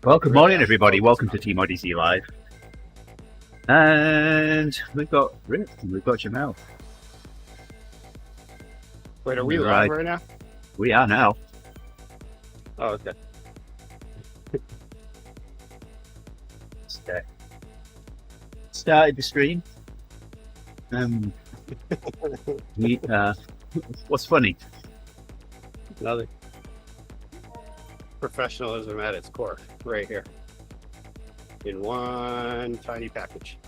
Well, good morning, everybody. Welcome to TeamODZ Live. And we've got Rick and we've got Jamal. Wait, are we live right now? We are now. Oh, okay. Started the stream. What's funny? Nothing. Professionalism at its core, right here. In one tiny package.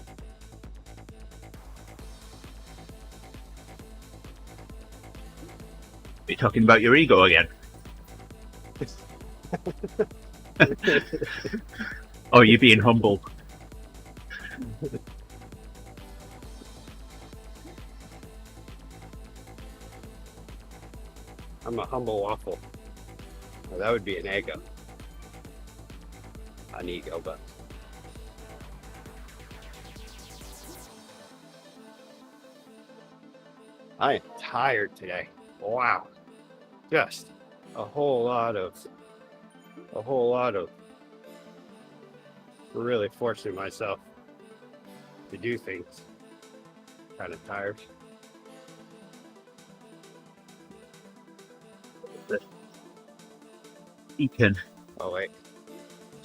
Are you talking about your ego again? Oh, you're being humble. I'm a humble waffle. Well, that would be an ego. An ego, but. I am tired today. Wow. Just a whole lot of really forcing myself to do things. Kind of tired. Ethan. Oh wait,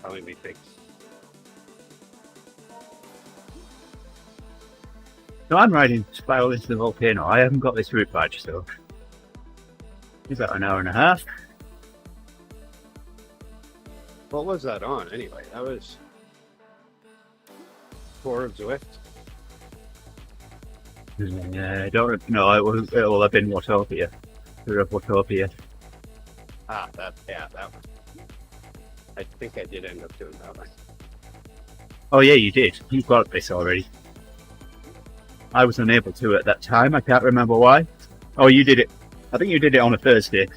telling me things. No, I'm riding Spiral into the Volcano. I haven't got this route badge, so it's about an hour and a half. What was that on anyway? That was Tour Zwift. I don't know. It will have been Watopia. Watopia. Ah, that one. I think I did end up doing that one. Oh yeah, you did. You got this already. I was unable to at that time. I can't remember why. Oh, you did it. I think you did it on a Thursday.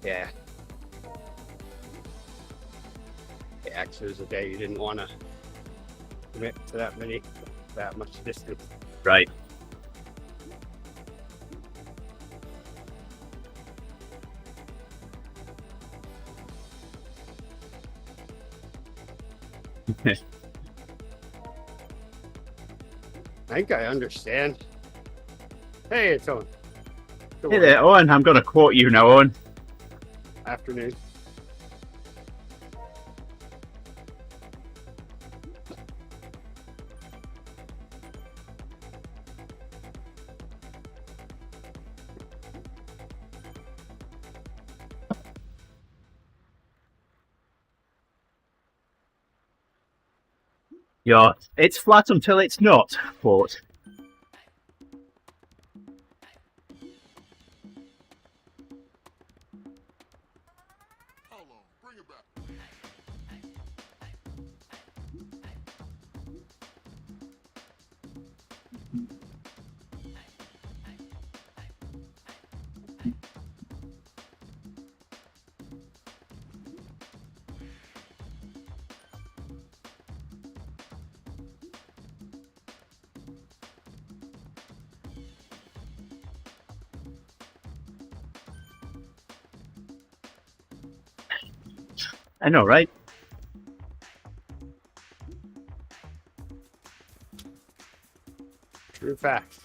Yeah. Yeah, actually, it was a day you didn't want to commit to that much distance. Right. I think I understand. Hey, it's Owen. Hey there, Owen. I'm going to quote you now, Owen. Afternoon. It's flat until it's not, quote. I know, right? True facts.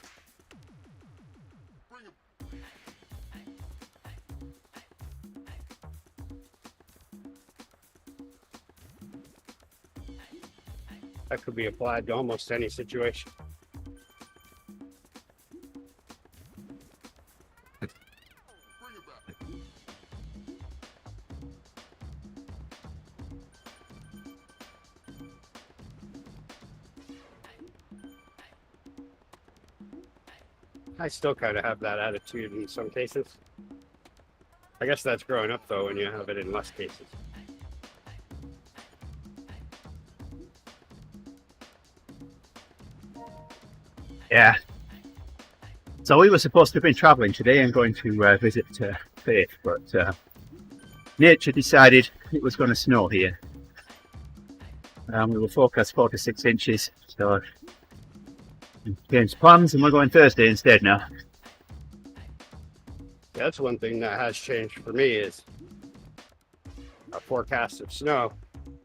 That could be applied to almost any situation. I still kind of have that attitude in some cases. I guess that's growing up though, when you have it in less cases. Yeah. So we were supposed to have been travelling today and going to visit Faith, but nature decided it was going to snow here. We were forecast 4 to 6 inches, so changed plans and we're going Thursday instead now. That's one thing that has changed for me is forecast of snow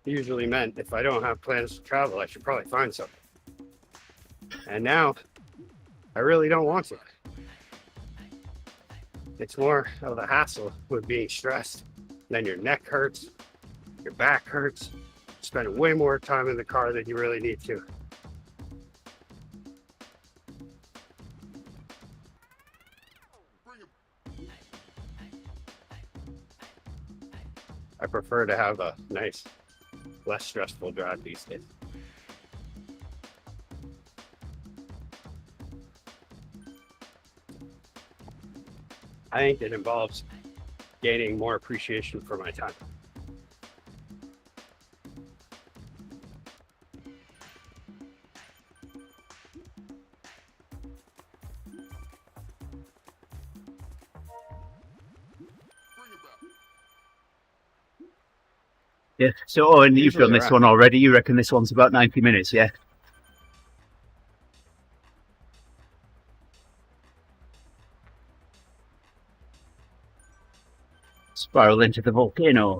usually meant if I don't have plans to travel, I should probably find something. And now I really don't want to. It's more of a hassle with being stressed. Then your neck hurts, your back hurts, spend way more time in the car than you really need to. I prefer to have a nice, less stressful drive these days. I think it involves gaining more appreciation for my time. Yeah. So, and you've Usually done this around- one already. You reckon this one's about 90 minutes, yeah? Spiral into the volcano.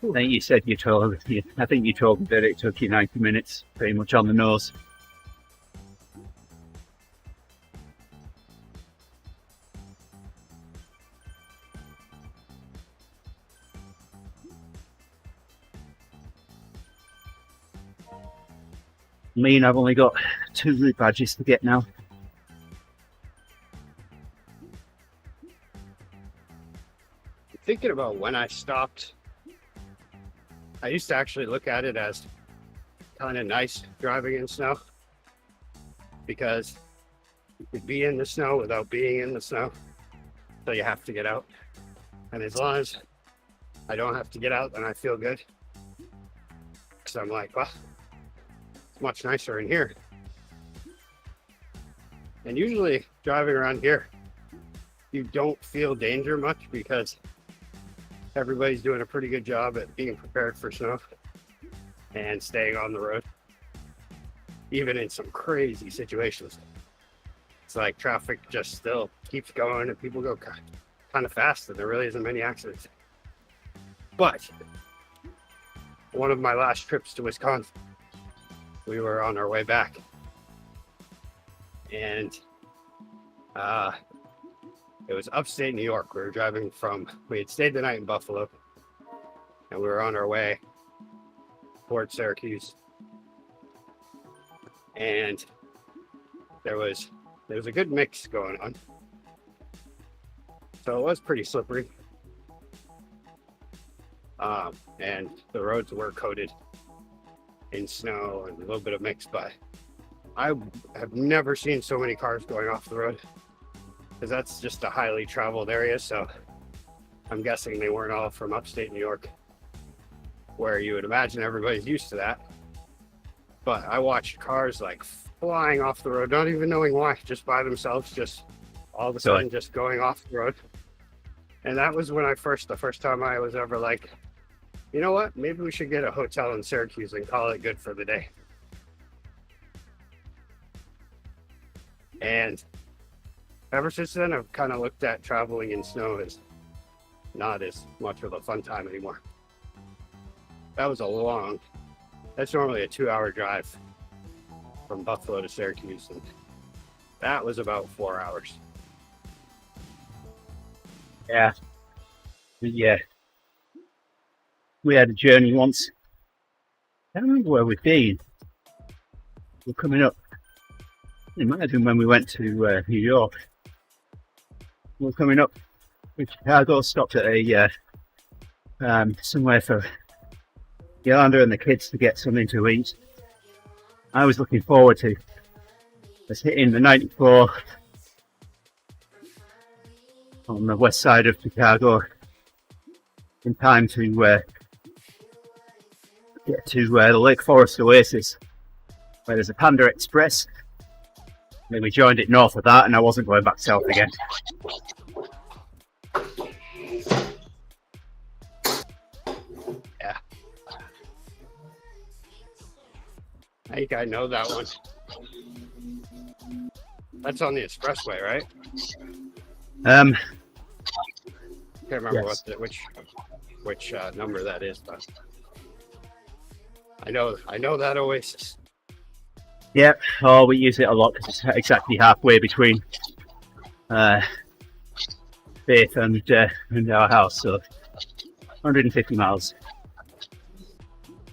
I think you said I think you told me that it took you 90 minutes, pretty much on the nose. Me and I've only got 2 route badges to get now. Thinking about when I stopped, I used to actually look at it as kind of nice driving in snow, because you could be in the snow without being in the snow, so you have to get out. And as long as I don't have to get out, then I feel good, because I'm like, well, it's much nicer in here. And usually driving around here, you don't feel danger much because everybody's doing a pretty good job at being prepared for snow and staying on the road, even in some crazy situations. It's like traffic just still keeps going and people go kind of fast, and there really isn't many accidents. But one of my last trips to Wisconsin, we were on our way back, and it was upstate New York. We were driving we had stayed the night in Buffalo, and we were on our way towards Syracuse. And there was a good mix going on. So it was pretty slippery. And the roads were coated in snow and a little bit of mix, but I have never seen so many cars going off the road, because that's just a highly traveled area. So I'm guessing they weren't all from upstate New York, where you would imagine everybody's used to that. But I watched cars like flying off the road, not even knowing why, just by themselves, just all of a sudden just going off the road. And that was when the first time I was ever like, you know what, maybe we should get a hotel in Syracuse and call it good for the day. And ever since then, I've kind of looked at traveling in snow as not as much of a fun time anymore. That's normally a 2-hour drive from Buffalo to Syracuse, and that was about 4 hours. Yeah. We had a journey once. I don't remember where we've been. We're coming up. It might have been when we went to New York. We're coming up with Chicago, stopped at a somewhere for Yolanda and the kids to get something to eat. I was looking forward to us hitting the 94 on the west side of Chicago, in time to get to the Lake Forest Oasis, where there's a Panda Express. And then we joined it north of that, and I wasn't going back south again. Yeah. I think I know that one. That's on the expressway, right? Can't remember Yes. which number that is, but I know that Oasis. Yeah, oh, we use it a lot because it's exactly halfway between Faith and our house, so 150 miles.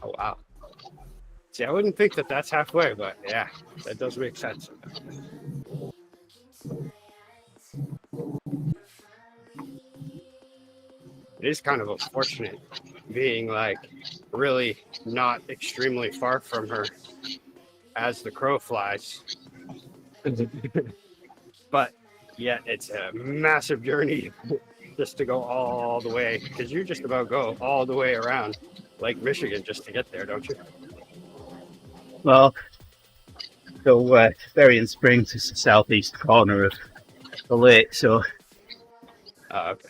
Oh wow. See, I wouldn't think that that's halfway, but yeah, that does make sense. It is kind of unfortunate being like really not extremely far from her as the crow flies. But yet it's a massive journey just to go all the way, because you just about go all the way around Lake Michigan just to get there, don't you? Well, so Berrien Springs is the southeast corner of the lake, so Okay.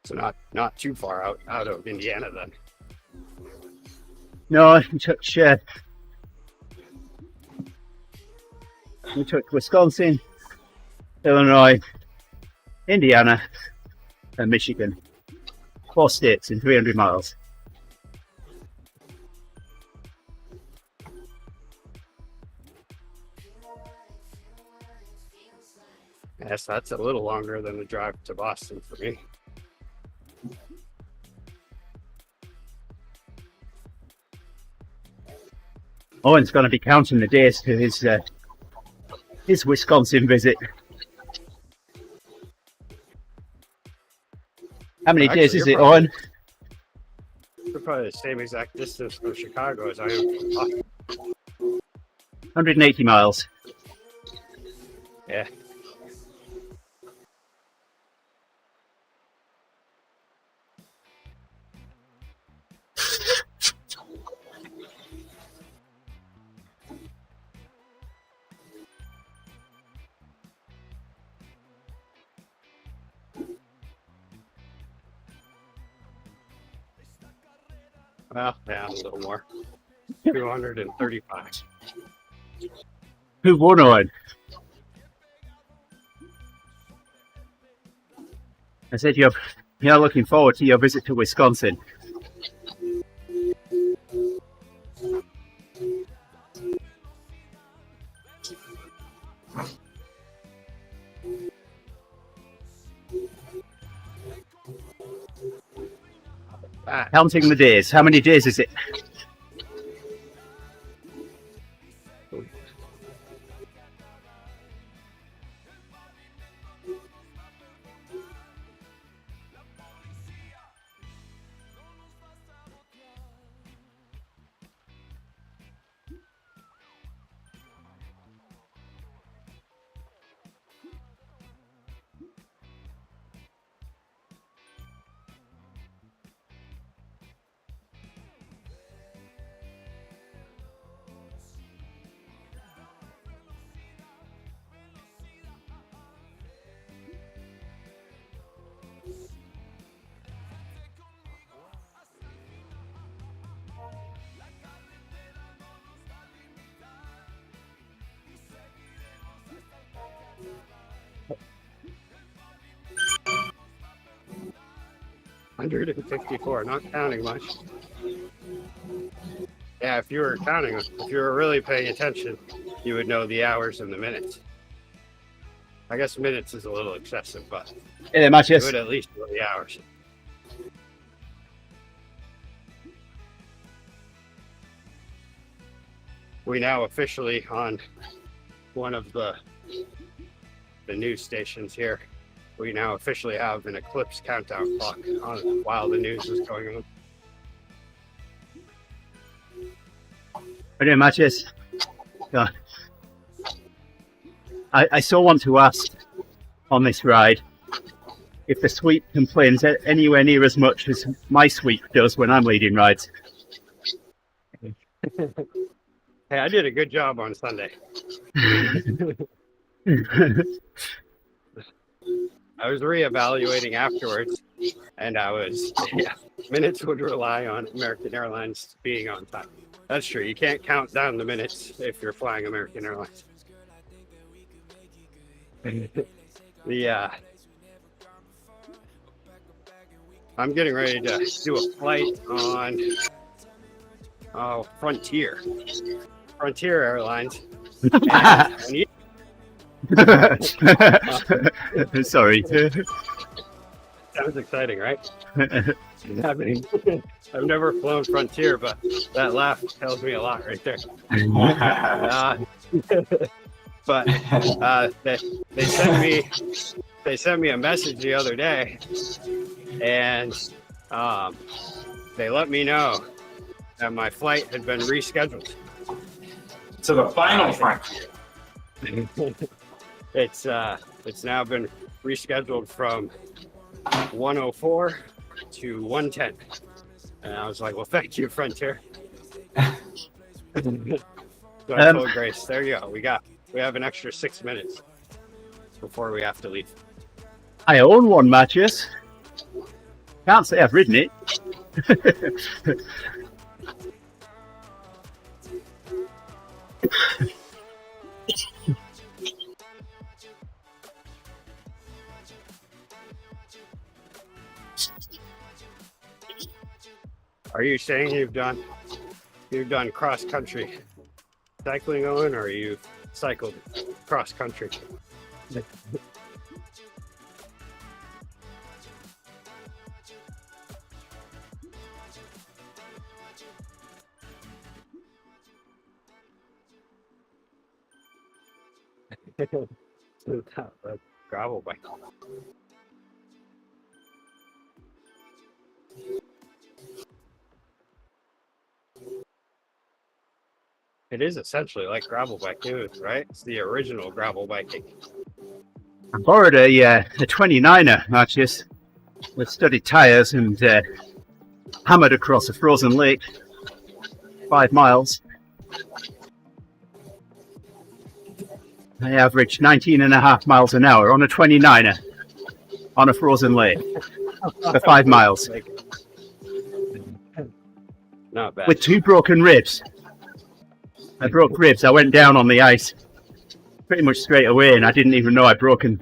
So not too far out of Indiana then. no, we took Wisconsin, Illinois, Indiana, and Michigan. 4 states in 300 miles. Yes, that's a little longer than the drive to Boston for me. Owen's going to be counting the days to his Wisconsin visit. How many days is it, Owen? You're probably the same exact distance from Chicago as I am from Boston. 180 miles. Yeah. Well, yeah, a little more. 235. Who won, Owen? I said you're looking forward to your visit to Wisconsin. Counting the days. How many days is it? $154, not counting much. Yeah, if you were counting, if you were really paying attention, you would know the hours and the minutes. I guess minutes is a little excessive, but you would at least know the hours. We now officially on one of the news stations here. We now officially have an eclipse countdown clock on while the news is going on. Very much, yes. I still want to ask on this ride if the sweep complains anywhere near as much as my sweep does when I'm leading rides. Hey, I did a good job on Sunday. I was reevaluating afterwards, and minutes would rely on American Airlines being on time. That's true. You can't count down the minutes if you're flying American Airlines. I'm getting ready to do a flight on Frontier Airlines. Sorry. Sounds exciting, right? I've never flown Frontier, but that laugh tells me a lot right there. But they sent me a message the other day, and they let me know that my flight had been rescheduled. So the final Frontier. It's now been rescheduled from 104 to 110, and I was like, well, thank you, Frontier. So I told Grace, there you go, we have an extra 6 minutes before we have to leave. I own one, Matthias. Can't say I've ridden it. Are you saying you've done cross country cycling, Owen, or you've cycled cross country? Gravel bike. It is essentially like gravel bike too, right? It's the original gravel biking. I borrowed a 29er, Matthias, with studded tyres and hammered across a frozen lake, 5 miles. I averaged 19.5 miles an hour on a 29er on a frozen lake for 5 miles. Not bad. With 2 broken ribs. I broke ribs. I went down on the ice pretty much straight away, and I didn't even know I'd broken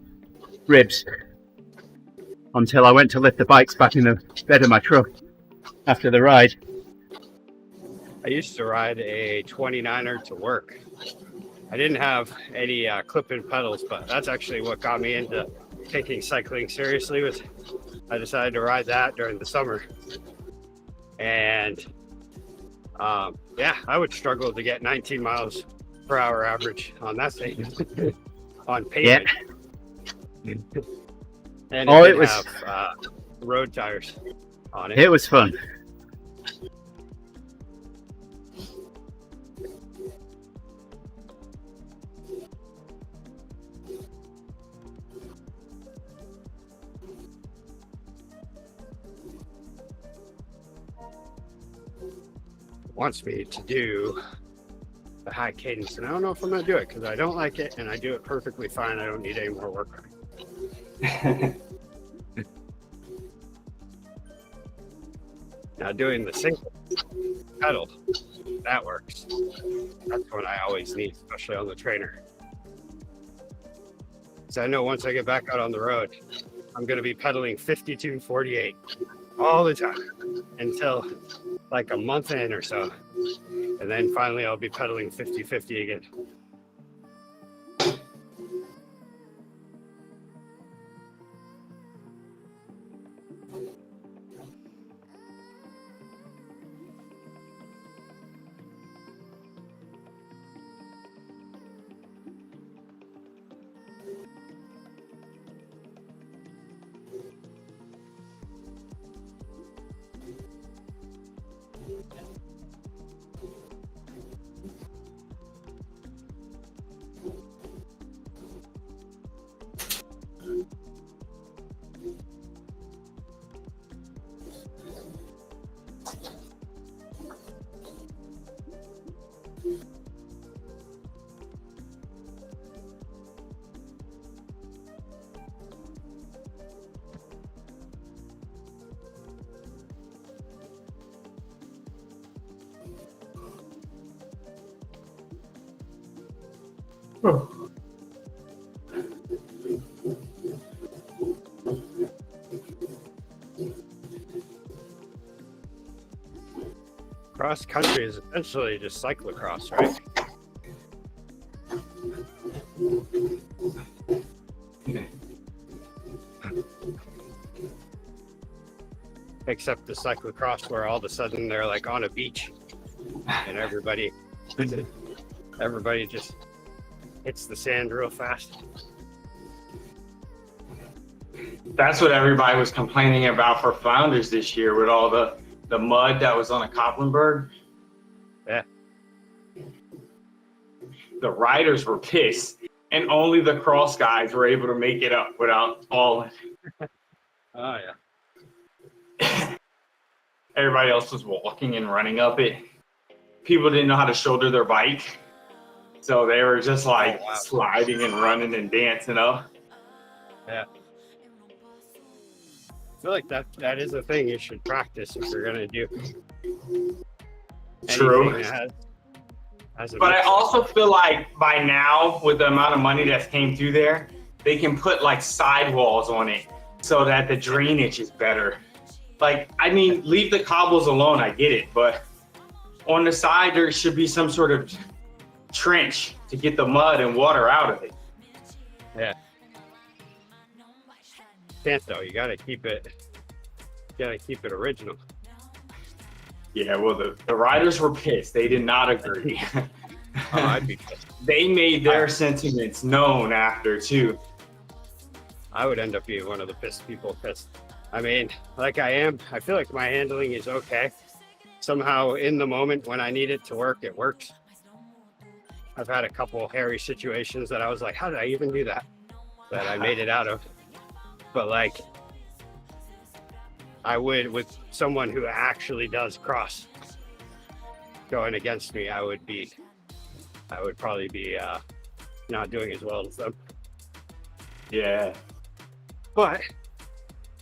ribs until I went to lift the bikes back in the bed of my truck after the ride. I used to ride a 29er to work. I didn't have any clip-in pedals, but that's actually what got me into taking cycling seriously. Was I decided to ride that during the summer, and I would struggle to get 19 miles per hour average on that thing on pavement. Yeah. And it was have road tires on it. It was fun. Wants me to do the high cadence, and I don't know if I'm going to do it because I don't like it, and I do it perfectly fine. I don't need any more work. Now doing the single pedal, that works. That's what I always need, especially on the trainer. So I know once I get back out on the road, I'm going to be pedaling 52-48 all the time until like a month in or so. And then finally I'll be pedaling 50-50 again. Cross country is essentially just cyclocross, right? Except the cyclocross where all of a sudden they're like on a beach and everybody just hits the sand real fast. That's what everybody was complaining about for Flounders this year with all the mud that was on a Koplenberg. Yeah. The riders were pissed, and only the cross guys were able to make it up without falling. Oh yeah. Everybody else was walking and running up it. People didn't know how to shoulder their bike, so they were just like sliding and running and dancing up. Yeah. I feel like that is a thing you should practice if you're gonna do. True. anything that has a But I mix. also feel like by now, with the amount of money that's came through there, they can put like sidewalls on it so that the drainage is better. Like, I mean, leave the cobbles alone, I get it, but on the side there should be some sort of trench to get the mud and water out of it. Yeah. Can't though. You gotta keep it original. Yeah, well, the riders were pissed. They did not agree. Oh, I'd be pissed. They made their sentiments known after, too. I would end up being one of the pissed people because, I mean, like I am, I feel like my handling is okay. Somehow in the moment when I need it to work, it works. I've had a couple hairy situations that I was like, how did I even do that? That I made it out of. But like, I would, with someone who actually does cross going against me, I would probably be not doing as well as them. Yeah. But,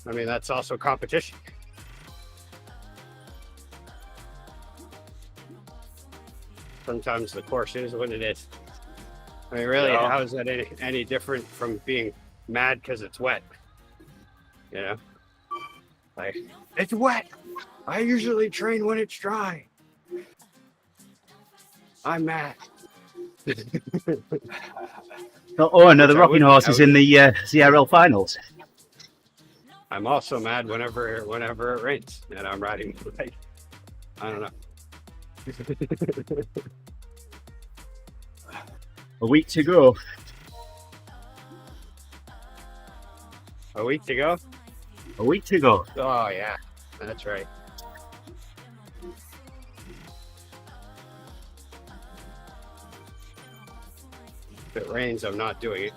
I mean, that's also competition. Sometimes the course is what it is. I mean, really, Yeah. how is that any different from being mad because it's wet? You know? Like, it's wet. I usually train when it's dry. I'm mad. Oh, another Which I rocking would- horse I is would- in the ZRL finals. I'm also mad whenever it rains and I'm riding the bike. I don't know. A week to go. A week to go? A week to go. Oh, yeah. That's right. If it rains, I'm not doing it.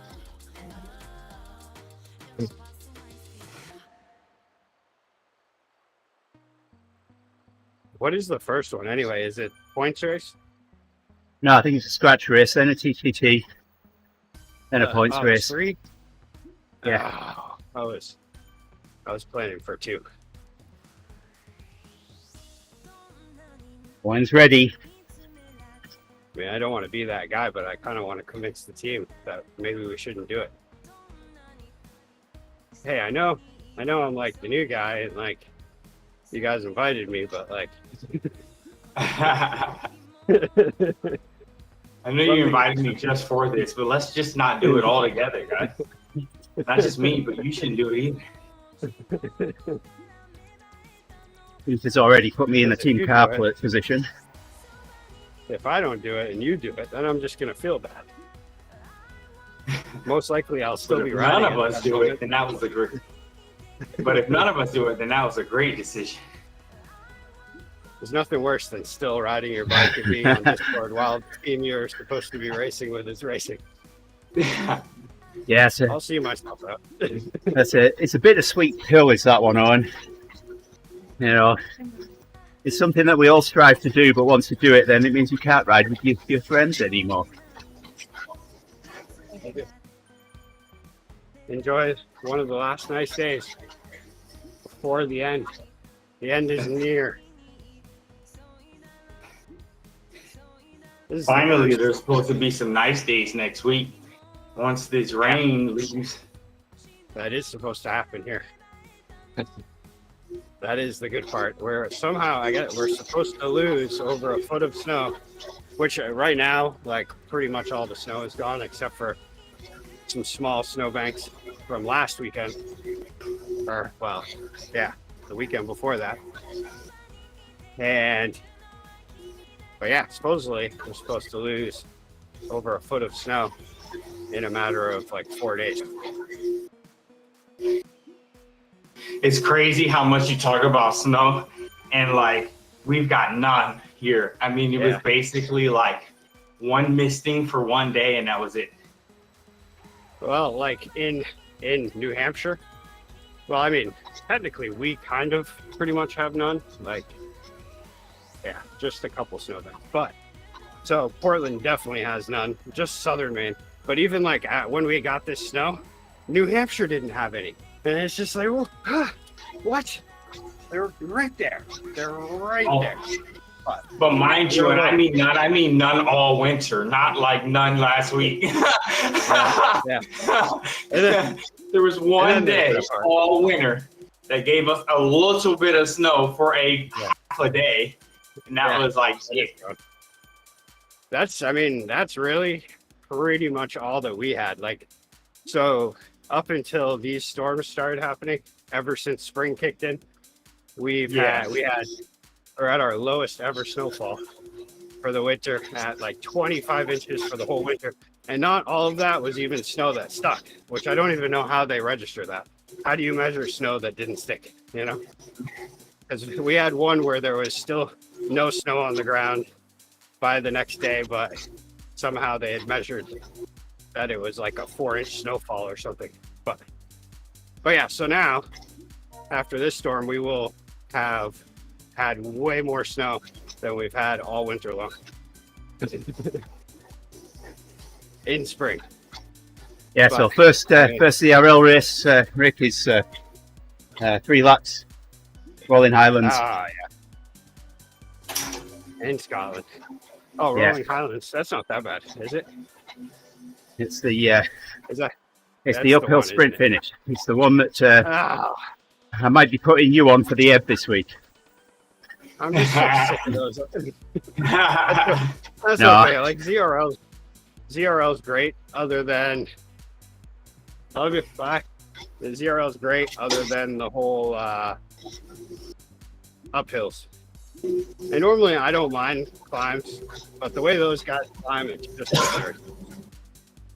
What is the first one anyway? Is it points race? No, I think it's a scratch race, then a TTT, then a points it's race. 3? Yeah. Oh, I was planning for 2. One's ready. I mean, I don't want to be that guy, but I kind of want to convince the team that maybe we shouldn't do it. Hey, I know I'm like the new guy and like you guys invited me, but like I know you invited me just for this, but let's just not do it all together, guys. Not just me, but you shouldn't do it either. He's already put me in the If you team do car it- position. if I don't do it and you do it, then I'm just gonna feel bad. Most likely I'll still But be if riding. none of at us that do moment. it, then that was a great. But if none of us do it, then that was a great decision. There's nothing worse than still riding your bike and being on Discord while the team you're supposed to be racing with is racing. Yeah, it's I'll see myself out. it's a bittersweet pill, is that one, Owen? You know, it's something that we all strive to do, but once you do it, then it means you can't ride with your friends anymore. Enjoy one of the last nice days before the end. The end is near. This is Finally, the there's supposed to be some nice days next week. Once this rain leaves. that is supposed to happen here. That is the good part. Where somehow we're supposed to lose over a foot of snow, which right now, like pretty much all the snow is gone except for some small snowbanks from last weekend. Or well, yeah, the weekend before that. But yeah, supposedly we're supposed to lose over a foot of snow in a matter of like 4 days. It's crazy how much you talk about snow, and like we've got none here. I mean, it was basically like one misting for one day, and that was it. Well, like in New Hampshire, well, I mean, technically we kind of pretty much have none. Like, yeah, just a couple snowbanks. But so Portland definitely has none. Just southern Maine. But even like when we got this snow, New Hampshire didn't have any. And it's just like, well, what? They're right there. They're right there. But mind you, and I mean none all winter, not like none last week. Yeah. There was one day all winter that gave us a little bit of snow for half a day, and that was like it. That's really pretty much all that we had. Like, so up until these storms started happening, ever since spring kicked in, we're at our lowest ever snowfall for the winter at like 25 inches for the whole winter. And not all of that was even snow that stuck, which I don't even know how they register that. How do you measure snow that didn't stick, you know? Because we had one where there was still no snow on the ground by the next day, but somehow they had measured that it was like a 4-inch snowfall or something. But yeah, so now after this storm, we will have had way more snow than we've had all winter long. In spring. Yeah, so first CRL race, Rick, is 3 laps, Rolling Highlands. Ah, yeah. In Scotland. Oh, Rolling Highlands. That's not that bad, is it? It's the Is that? it's the uphill sprint finish. It's the one that I might be putting you on for the ebb this week. I'm just so sick of those. That's okay. Like ZRL's great, other than the ZRL's great, other than the whole uphills. And normally I don't mind climbs, but the way those guys climb, it's just absurd.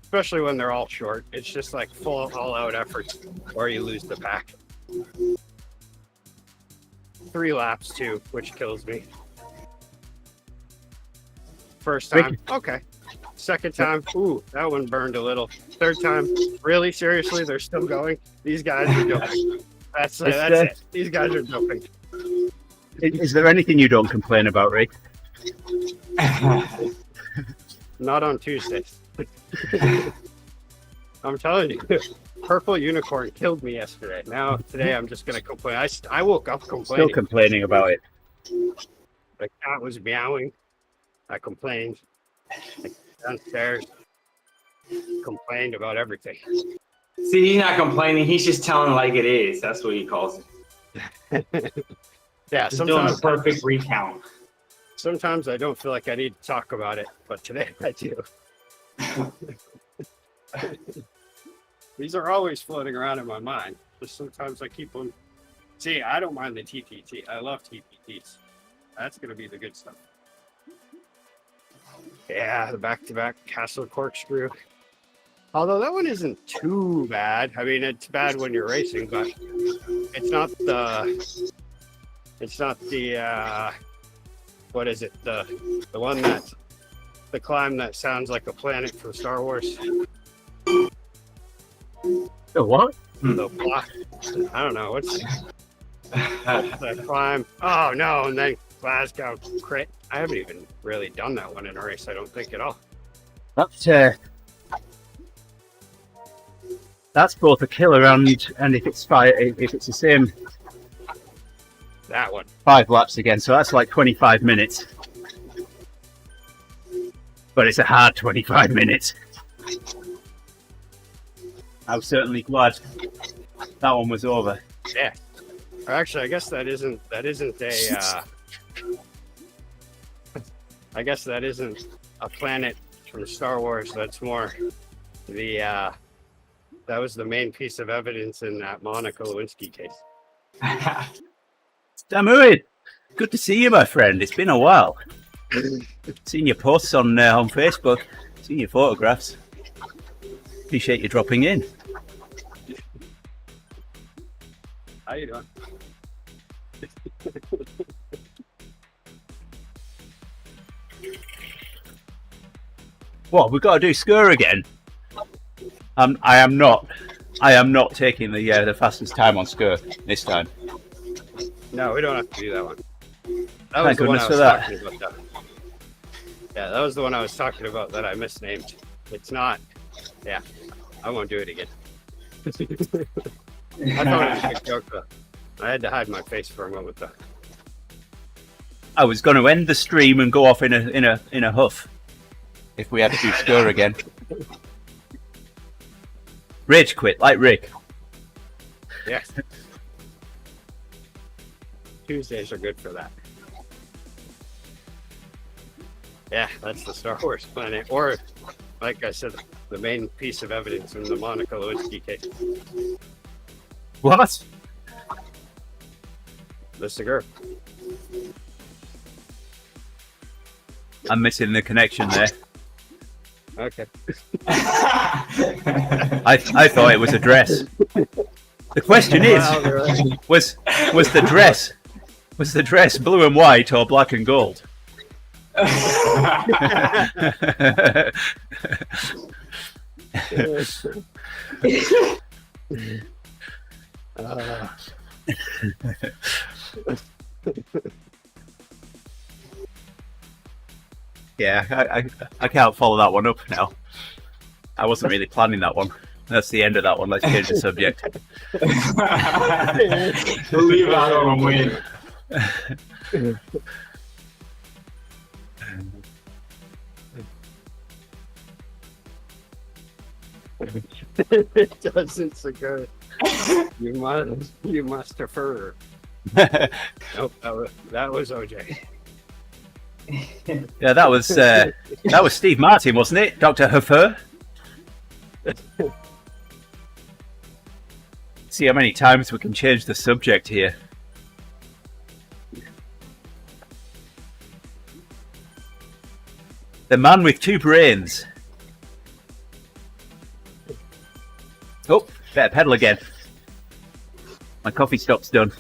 Especially when they're all short. It's just like full all-out effort, or you lose the pack. 3 laps too, which kills me. First time, okay. Second time, ooh, that one burned a little. Third time, really, seriously, they're still going. These guys are doping. That's it. These guys are doping. Is there anything you don't complain about, Rick? Not on Tuesdays. I'm telling you, Purple Unicorn killed me yesterday. Now today I'm just gonna complain. I woke up complaining. Still complaining about it. The cat was meowing. I complained. Downstairs, complained about everything. See, he's not complaining. He's just telling like it is. That's what he calls it. Yeah, He's doing a perfect recount. Sometimes I don't feel like I need to talk about it, but today I do. These are always floating around in my mind. Just sometimes I keep them. See, I don't mind the TTT. I love TTTs. That's going to be the good stuff. Yeah, the back-to-back Castle Corkscrew. Although that one isn't too bad. I mean, it's bad when you're racing, but it's not the what is it? The one that the climb that sounds like a planet from Star Wars. The what? The block. I don't know what's the climb. Oh no! And then Glasgow crit. I haven't even really done that one in a race. I don't think at all. That's both a killer and if it's the same. That one. 5 laps again, so that's like 25 minutes. but it's a hard 25 minutes. I was certainly glad that one was over. Yeah. Actually, I guess that isn't a. I guess that isn't a planet from Star Wars. That's more the. That was the main piece of evidence in that Monica Lewinsky case. Damuid, good to see you, my friend. It's been a while. Seen your posts on Facebook. Seen your photographs. Appreciate you dropping in. How you doing? What, we've got to do Skur again? I am not taking the fastest time on Skur this time. No, we don't have to do that one. That Thank was the one goodness I for was that. talking about. Yeah, that was the one I was talking about that I misnamed. It's not. Yeah, I won't do it again. I thought it was a good joke, though. I had to hide my face for a moment, though. I was going to end the stream and go off in a huff if we had to do Skur again. Rage quit like Rick. Yes. Tuesdays are good for that. Yeah, that's the Star Wars planet. Or, like I said, the main piece of evidence in the Monica Lewinsky case. What? The cigar. I'm missing the connection there. Okay. I thought it was a dress. The question is, was the dress blue and white or black and gold? Yeah, I can't follow that one up now. I wasn't really planning that one. That's the end of that one. Let's change the subject. We'll leave it out on a win. It doesn't cigar. You must defer. Nope, that was OJ. Yeah, that was Steve Martin, wasn't it? Dr. Huffer. See how many times we can change the subject here. The man with two brains. Oh, better pedal again. My coffee stop's done.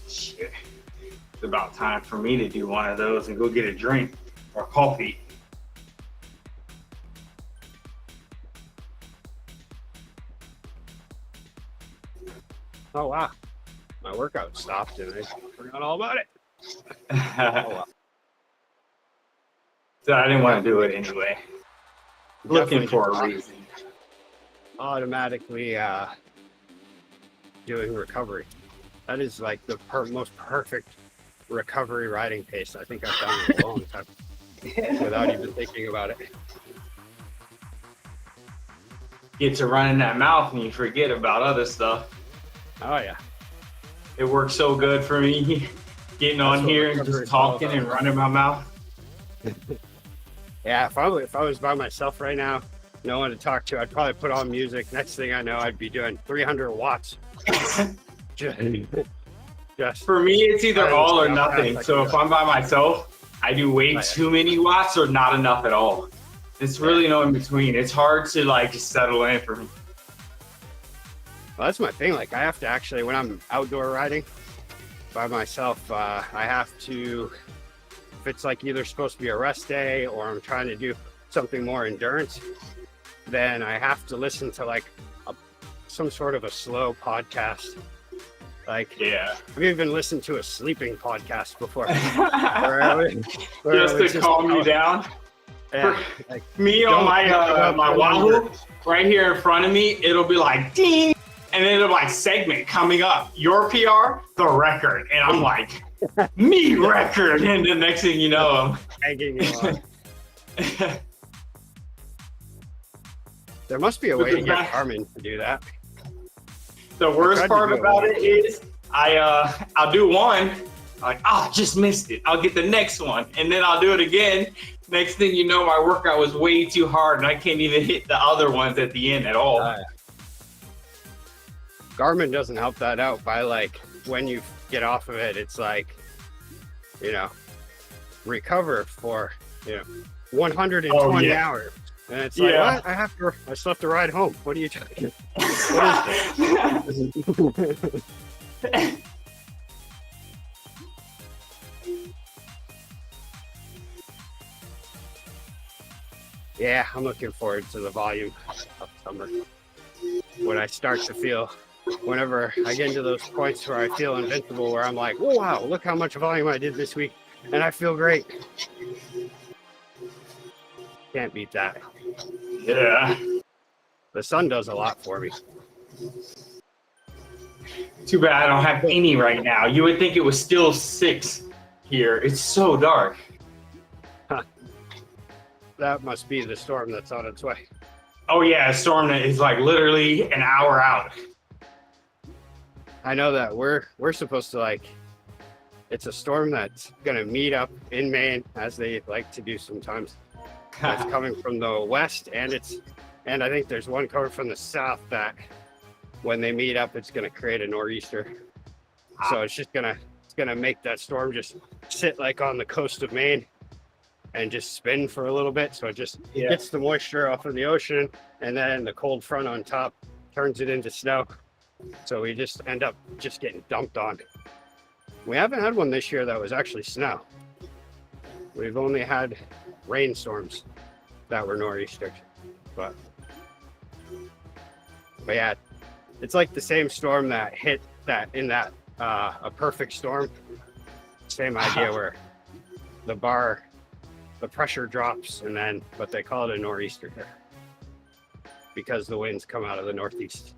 Shit. It's about time for me to do one of those and go get a drink or coffee. Oh wow, my workout stopped and I forgot all about it. Oh, wow. So I didn't want to do it anyway. Looking for a reason. Automatically doing recovery. That is like the most perfect recovery riding pace I think I've done in a long time without even thinking about it. Get to running that mouth and you forget about other stuff. Oh yeah. It works so good for me. Getting on here and just talking and running my mouth. Yeah, if I was by myself right now, no one to talk to, I'd probably put on music. Next thing I know, I'd be doing 300 watts. just For me, it's either all or nothing. So if I'm by myself, I do way too many watts or not enough at all. It's really no in between. It's hard to like just settle in for me. Well, that's my thing. Like I have to actually, when I'm outdoor riding by myself, I have to, if it's like either supposed to be a rest day or I'm trying to do something more endurance, then I have to listen to like some sort of a slow podcast. Like, Yeah. I've even listened to a sleeping podcast before. Just to calm you down. Yeah, like, Me on my Wahoo, right here in front of me, it'll be like ding, and then it'll be like segment coming up. Your PR, the record, and I'm like, me record, and the next thing you know, Hanging you on. There must be a way to get Garmin to do that. the worst part about it is I'll do one, like, oh, just missed it. I'll get the next one, and then I'll do it again. Next thing you know, my workout was way too hard, and I can't even hit the other ones at the end at all. Garmin doesn't help that out by like when you get off of it, it's like, you know, recover for 120 hours, and it's like, what? I still have to ride home. What are you talking? What is this? Yeah, I'm looking forward to the volume of summer. When I start to feel, whenever I get into those points where I feel invincible, where I'm like, oh, wow, look how much volume I did this week, and I feel great. Can't beat that. Yeah. The sun does a lot for me. Too bad I don't have any right now. You would think it was still 6 here. It's so dark. That must be the storm that's on its way. Oh yeah, a storm that is like literally an hour out. I know that we're supposed to, like, it's a storm that's gonna meet up in Maine, as they like to do sometimes. It's coming from the west, and I think there's one coming from the south that when they meet up, it's gonna create a nor'easter. So it's gonna make that storm just sit like on the coast of Maine and just spin for a little bit. So it just gets the moisture off of the ocean, and then the cold front on top turns it into snow. So we just end up just getting dumped on. We haven't had one this year that was actually snow. We've only had rainstorms that were nor'easters. But yeah, it's like the same storm that hit that in that a perfect storm. Same idea where the pressure drops, and then, but they call it a nor'easter there because the winds come out of the northeast.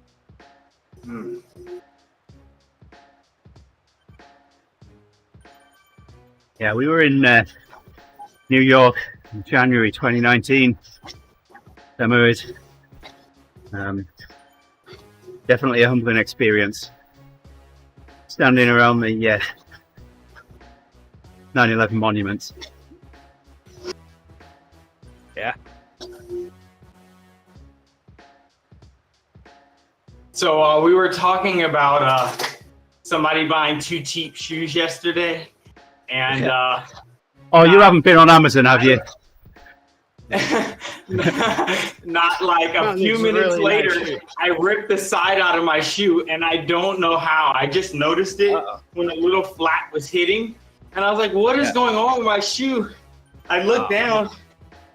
Yeah, we were in New York in January 2019. TeamODZ. Definitely a humbling experience. Standing around the 9/11 monuments. Yeah. So we were talking about somebody buying 2 cheap shoes yesterday, and you haven't been on Amazon, have you? not like a few minutes really later, nice. I ripped the side out of my shoe, and I don't know how. I just noticed it when a little flat was hitting, and I was like, what is going on with my shoe? I looked down,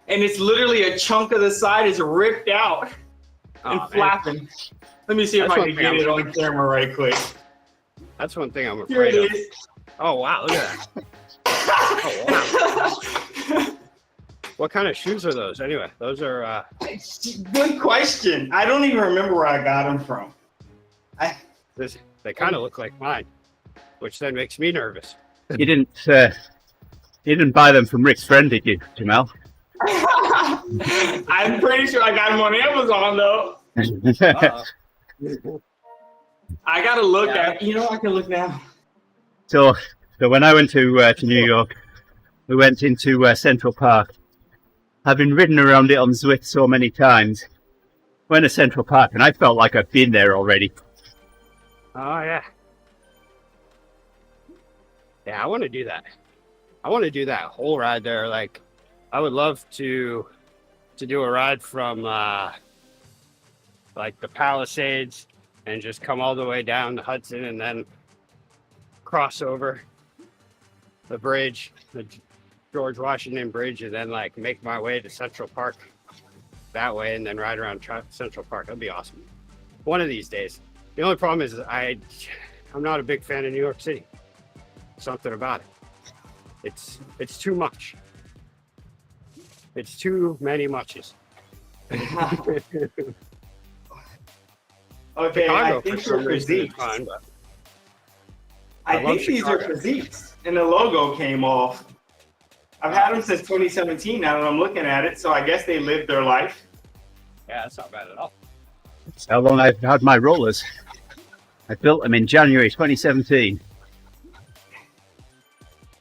and it's literally a chunk of the side is ripped out and flapping. Let me see if I can get it on camera right quick. That's one thing I'm Here afraid it of. is. Oh, wow, look at that. Oh, wow. What kind of shoes are those? Anyway, those are... Good question. I don't even remember where I got them from. They kind of look like mine, which then makes me nervous. You didn't buy them from Rick's friend, did you, Jamal? I'm pretty sure I got them on Amazon, though. I got to look at... I can look now. So when I went to New York, we went into Central Park. Having ridden around it on Zwift so many times, went to Central Park, and I felt like I've been there already. Oh, yeah. Yeah, I want to do that. I want to do that whole ride there. Like, I would love to do a ride from like the Palisades and just come all the way down the Hudson and then cross over the bridge, the George Washington Bridge, and then like make my way to Central Park that way and then ride around Central Park. That'd be awesome. One of these days. The only problem is I'm not a big fan of New York City. Something about it. It's too much. It's too many muches. Okay, Chicago, I think for some for reason, is physiques. fine, but I love think these are Chicago. physiques, and the logo came off. I've had them since 2017 now that I'm looking at it, so I guess they lived their life. Yeah, that's not bad at all. That's how long I've had my rollers. I built them in January 2017.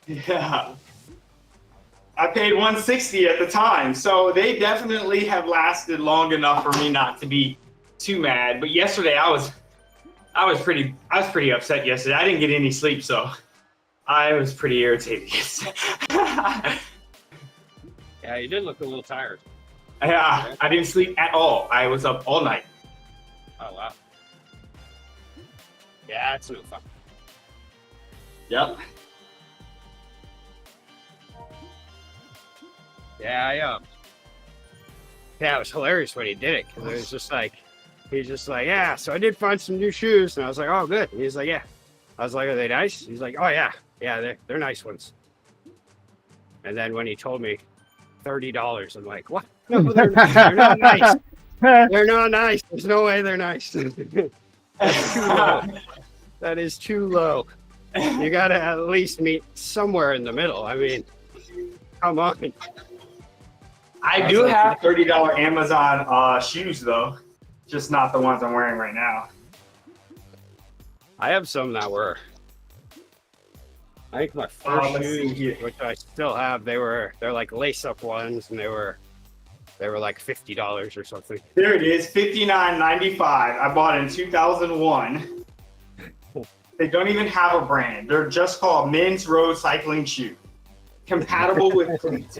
Yeah. I paid $160 at the time, so they definitely have lasted long enough for me not to be too mad. But yesterday I was pretty upset yesterday. I didn't get any sleep, so I was pretty irritated yesterday. Yeah, you did look a little tired. Yeah, I didn't sleep at all. I was up all night. Oh wow. Yeah, it's no fun. Yep. Yeah, it was hilarious when he did it because it was just like, he's just like, yeah. So I did find some new shoes, and I was like, oh, good. And he's like, yeah. I was like, are they nice? He's like, oh yeah, they're nice ones. And then when he told me $30, I'm like, what? No, they're not nice. They're not nice. There's no way they're nice. That's too low. That is too low. You gotta at least meet somewhere in the middle. I mean, come on. I do have $30 Amazon shoes though, just not the ones I'm wearing right now. I have some that were. I think my first let's see shoes, here. which I still have, they're like lace-up ones, and they were like $50 or something. There it is, $59.95. I bought in 2001. They don't even have a brand. They're just called Men's Road Cycling Shoe. Compatible with cleats.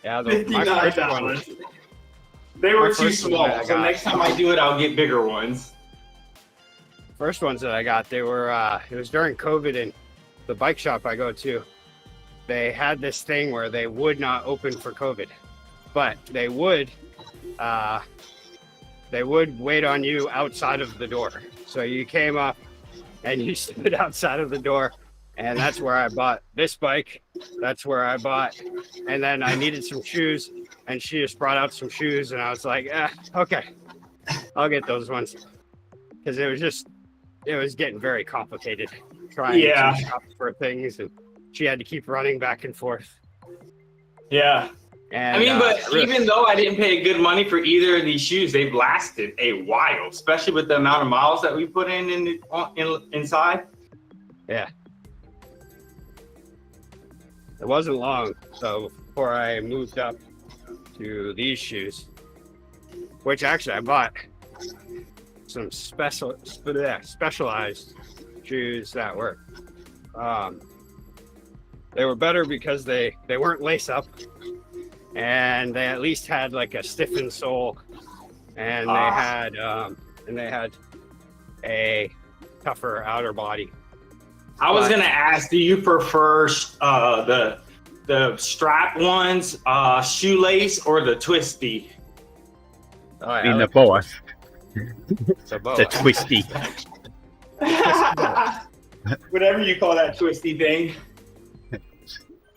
Yeah, my first one. $59. They were My too first one that I small, so got. next time I do it, I'll get bigger ones. First ones that I got, they were. It was during COVID, and the bike shop I go to, they had this thing where they would not open for COVID, but they would wait on you outside of the door. So you came up and you stood outside of the door, and that's where I bought this bike. That's where I bought, and then I needed some shoes, and she just brought out some shoes, and I was like, okay, I'll get those ones, because it was getting very complicated trying Yeah. to shop for things, and she had to keep running back and forth. Yeah. And I mean, but really- even though I didn't pay good money for either of these shoes, they've lasted a while, especially with the amount of miles that we put inside. Yeah. It wasn't long, so before I moved up to these shoes, which actually I bought some specialized shoes that were, they were better because they weren't lace up, and they at least had like a stiffened sole, and they had a tougher outer body. I was gonna ask, do you prefer the strap ones, shoelace, or the twisty? Oh, yeah, In I the like boas, the boa. the twisty. Whatever you call that twisty thing.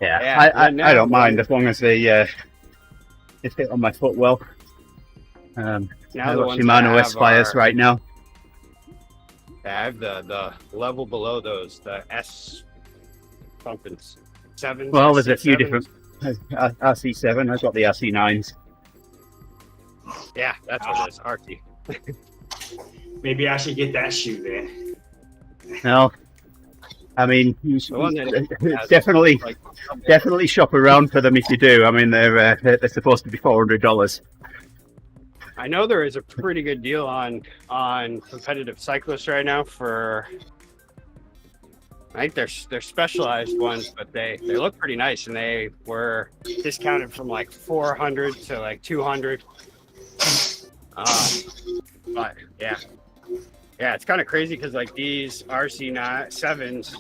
Yeah, Yeah, I and now- don't mind as long as they fit on my foot well. Now I've the got ones Shimano I have S-Fires are- right now. I have the level below those, the S something sevens. Well, there's a few SC7s. different RC7. I've got the RC9s. Yeah, that's what it is. RT. Maybe I should get that shoe then. No, I mean, you The one that has, definitely like, definitely shop around for them if you do. I mean, they're supposed to be $400. I know there is a pretty good deal on competitive cyclists right now for. I think they're specialized ones, but they look pretty nice, and they were discounted from like 400 to like 200. But yeah, it's kind of crazy because like these RC7s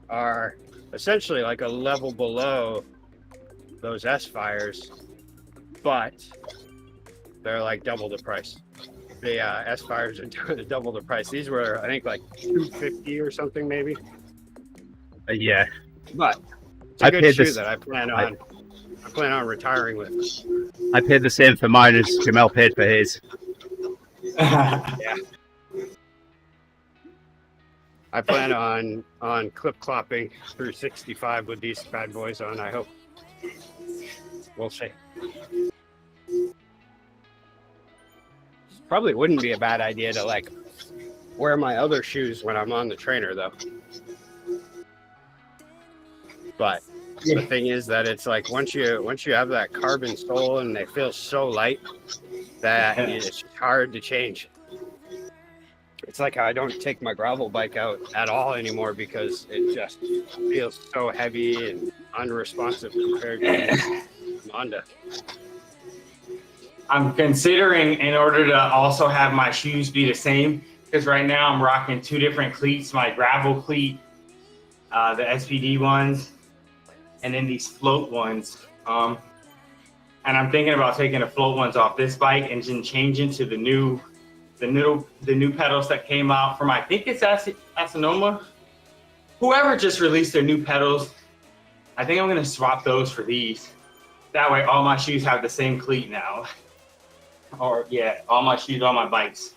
are essentially like a level below those S-Fires, but they're like double the price. The S-Fires are double the price. These were, I think, like $250 or something maybe. Yeah, But it's I a good paid shoe this- that I plan on retiring with. I paid the same for mine as Jamel paid for his. Yeah. I plan on clip clopping through 65 with these bad boys on. I hope. We'll see. Probably wouldn't be a bad idea to like wear my other shoes when I'm on the trainer though. But the thing is that it's like once you have that carbon sole and they feel so light that it's hard to change. It's like I don't take my gravel bike out at all anymore because it just feels so heavy and unresponsive compared to Honda. I'm considering, in order to also have my shoes be the same, because right now I'm rocking two different cleats, my gravel cleat, the SPD ones, and then these float ones. And I'm thinking about taking the float ones off this bike and then changing to the new pedals that came out from, I think it's Asanoma. Whoever just released their new pedals, I think I'm gonna swap those for these. That way all my shoes have the same cleat now. Or yeah, all my shoes on my bikes.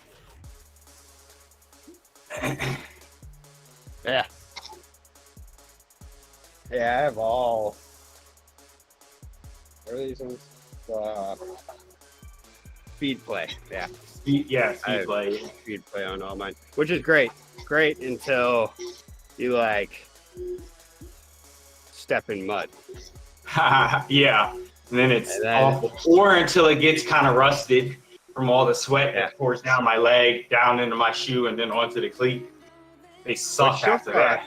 Yeah. Yeah, I have all. What are these ones? Speed play. Yeah. Speed play. Speed play on all mine, which is great. Great until you like step in mud. Yeah. And then it's awful. Or until it gets kind of rusted from all the sweat that pours down my leg, down into my shoe, and then onto the cleat. They suck after that.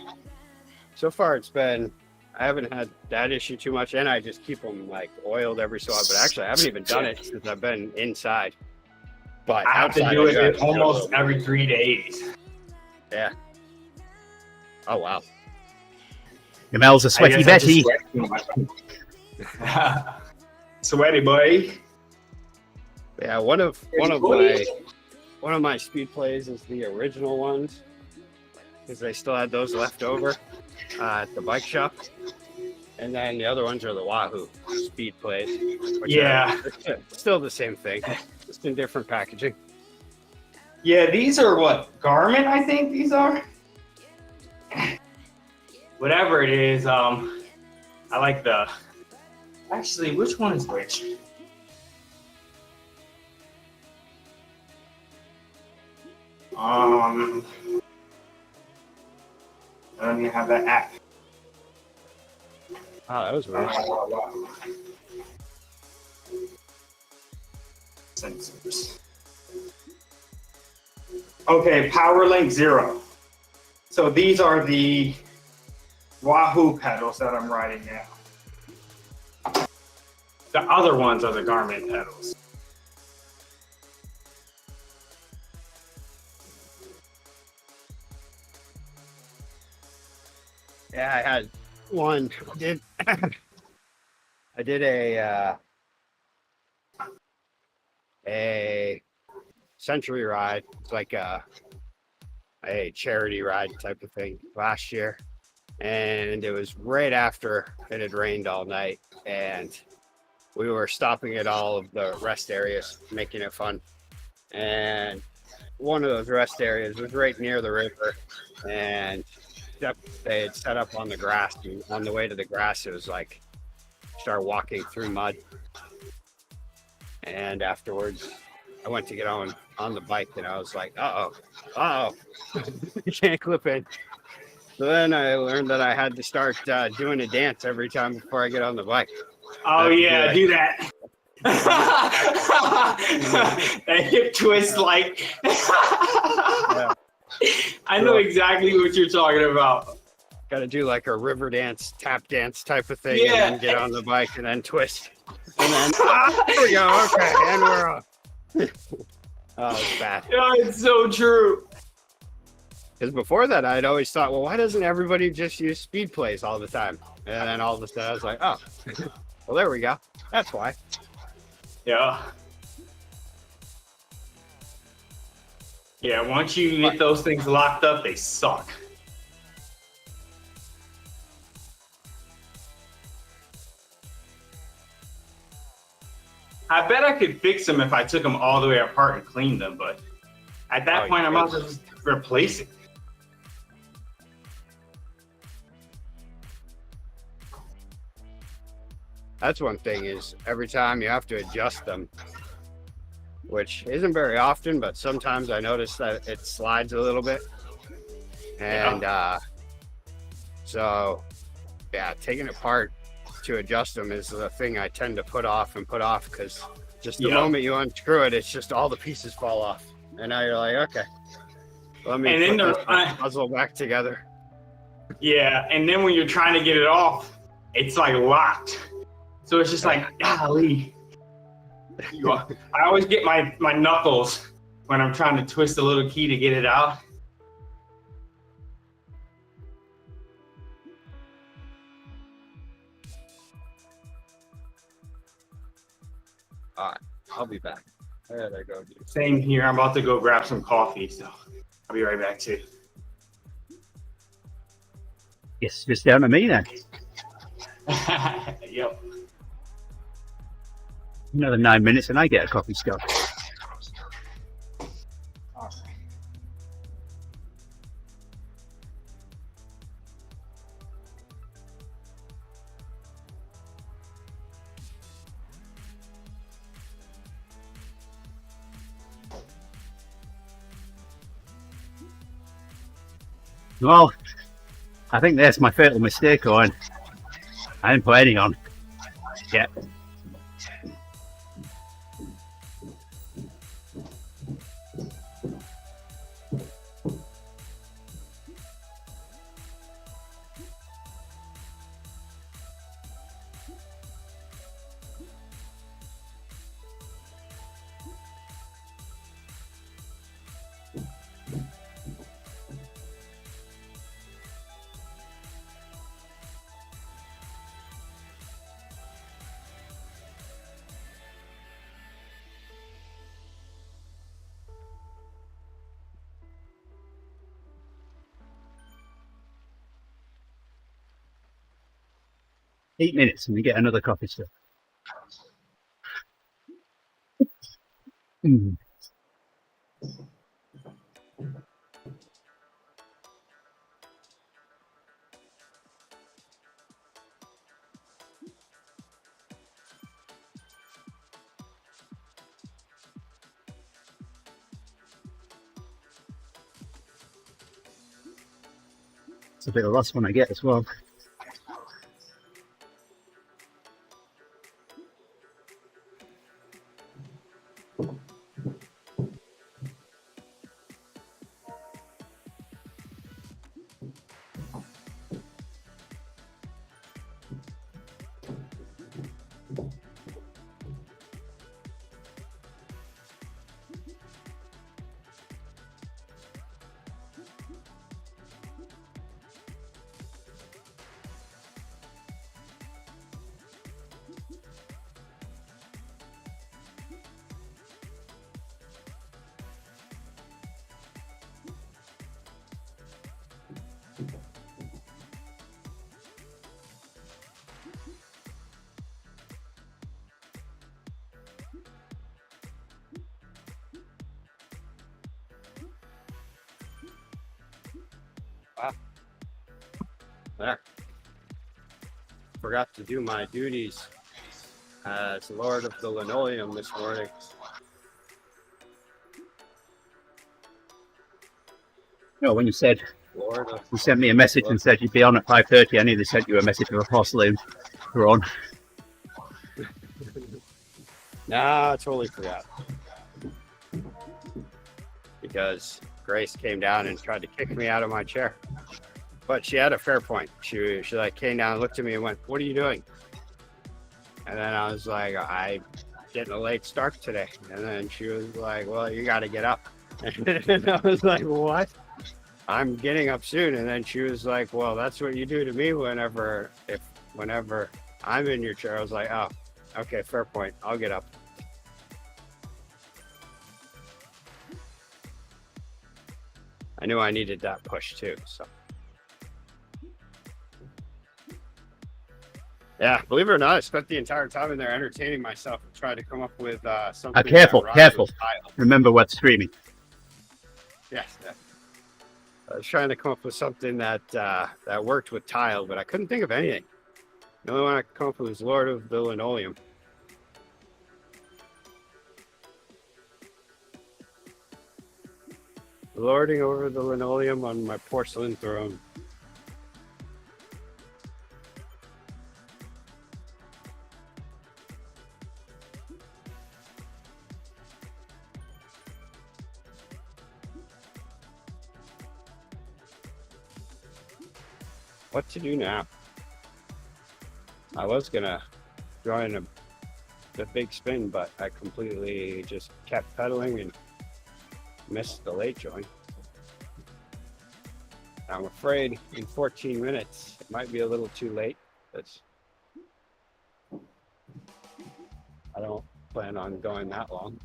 So far, it's been, I haven't had that issue too much, and I just keep them like oiled every so often. But actually, I haven't even done it since I've been inside. But I have to do it almost every 3 days. Yeah. Oh, wow. Gamel's a sweaty Betty. Sweaty boy. Yeah, one of my speed plays is the original ones because they still had those left over at the bike shop, and then the other ones are the Wahoo speed plays. Which are still the same thing, just in different packaging. Yeah, these are what, Garmin? I think these are. Whatever it is, I like the. Actually, which one is which? I don't even have that app. Oh, that was weird. Sensors. Okay, PowerLink 0. So these are the Wahoo pedals that I'm riding now. The other ones are the Garmin pedals. Yeah, I had one. I did a century ride. It's like a charity ride type of thing last year, and it was right after it had rained all night, and we were stopping at all of the rest areas, making it fun. And one of those rest areas was right near the river, and they had set up on the grass, and on the way to the grass, it was like start walking through mud. And afterwards, I went to get on the bike, and I was like, you can't clip in. So then I learned that I had to start doing a dance every time before I get on the bike. Oh yeah, do that. That hip twist, like. Yeah. I know exactly what you're talking about. Got to do like a river dance, tap dance type of thing, Yeah. and then get on the bike and then twist. And then, there we go, okay, and we're off. Oh, it's bad. Yeah, it's so true. Because before that, I'd always thought, well, why doesn't everybody just use speed plays all the time? And then all of a sudden, I was like, oh, well, there we go. That's why. Yeah. Yeah, once you get those things locked up, they suck. I bet I could fix them if I took them all the way apart and cleaned them, but At that Oh, point, I might as yes. well just replace it. That's one thing is every time you have to adjust them, which isn't very often, but sometimes I notice that it slides a little bit. And so, yeah, taking it apart to adjust them is the thing I tend to put off because just the moment you unscrew it, it's just all the pieces fall off. And now you're like, okay, let me And then put this puzzle back together. Yeah, and then when you're trying to get it off, it's like locked. So it's just like, golly. I always get my knuckles when I'm trying to twist a little key to get it out. All right, I'll be back. There they go, dude. Same here. I'm about to go grab some coffee, so I'll be right back too. Yes, just down to me then. Yep. Another 9 minutes and I get a coffee scope. Well, I think that's my fatal mistake, Owen. I didn't put any on. Yeah. Eight minutes and we get another coffee still. Mm. It's a bit of the last one I get as well. There. Forgot to do my duties as Lord of the Linoleum this morning. No, when you said Lord of you sent me a message and said you'd be on at 5:30, I nearly sent you a message of a porcelain throne. Nah, I totally forgot. Because Grace came down and tried to kick me out of my chair. But she had a fair point. She like came down and looked at me and went, "What are you doing?" And then I was like, "I'm getting a late start today." And then she was like, "Well, you got to get up." And I was like, "What?" "I'm getting up soon." And then she was like, "Well, that's what you do to me whenever I'm in your chair." I was like, "Oh, okay, fair point. I'll get up." I knew I needed that push too, so. Yeah, believe it or not, I spent the entire time in there entertaining myself and trying to come up with something. Careful. Remember what's streaming. Yes. I was trying to come up with something that that worked with tile, but I couldn't think of anything. The only one I could come up with was Lord of the Linoleum. Lording over the linoleum on my porcelain throne. What to do now? I was gonna join the big spin, but I completely just kept pedaling and missed the late join. I'm afraid in 14 minutes it might be a little too late. I don't plan on going that long.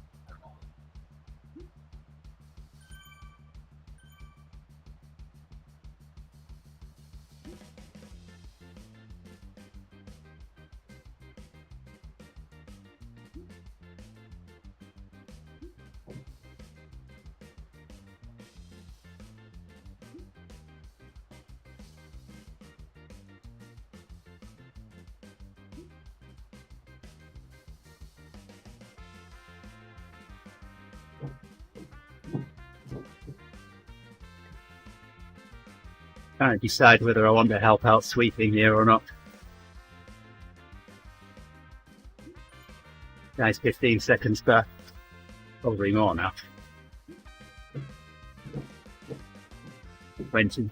Trying to decide whether I want to help out sweeping here or not. Nice 15 seconds back. Probably more now. 20.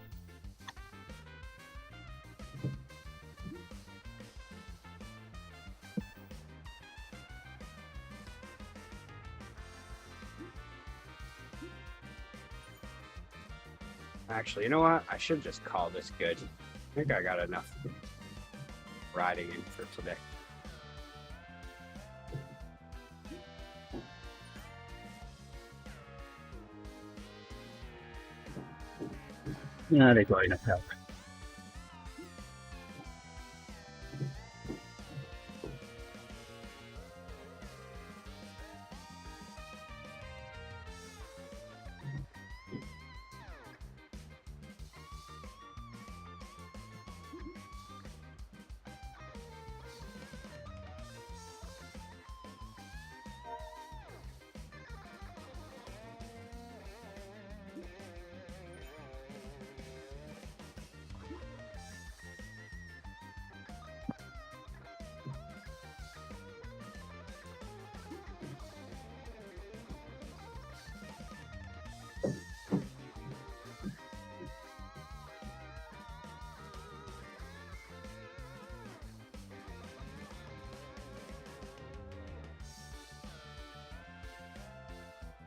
Actually, you know what? I should just call this good. I think I got enough riding in for today. No, they've got enough help.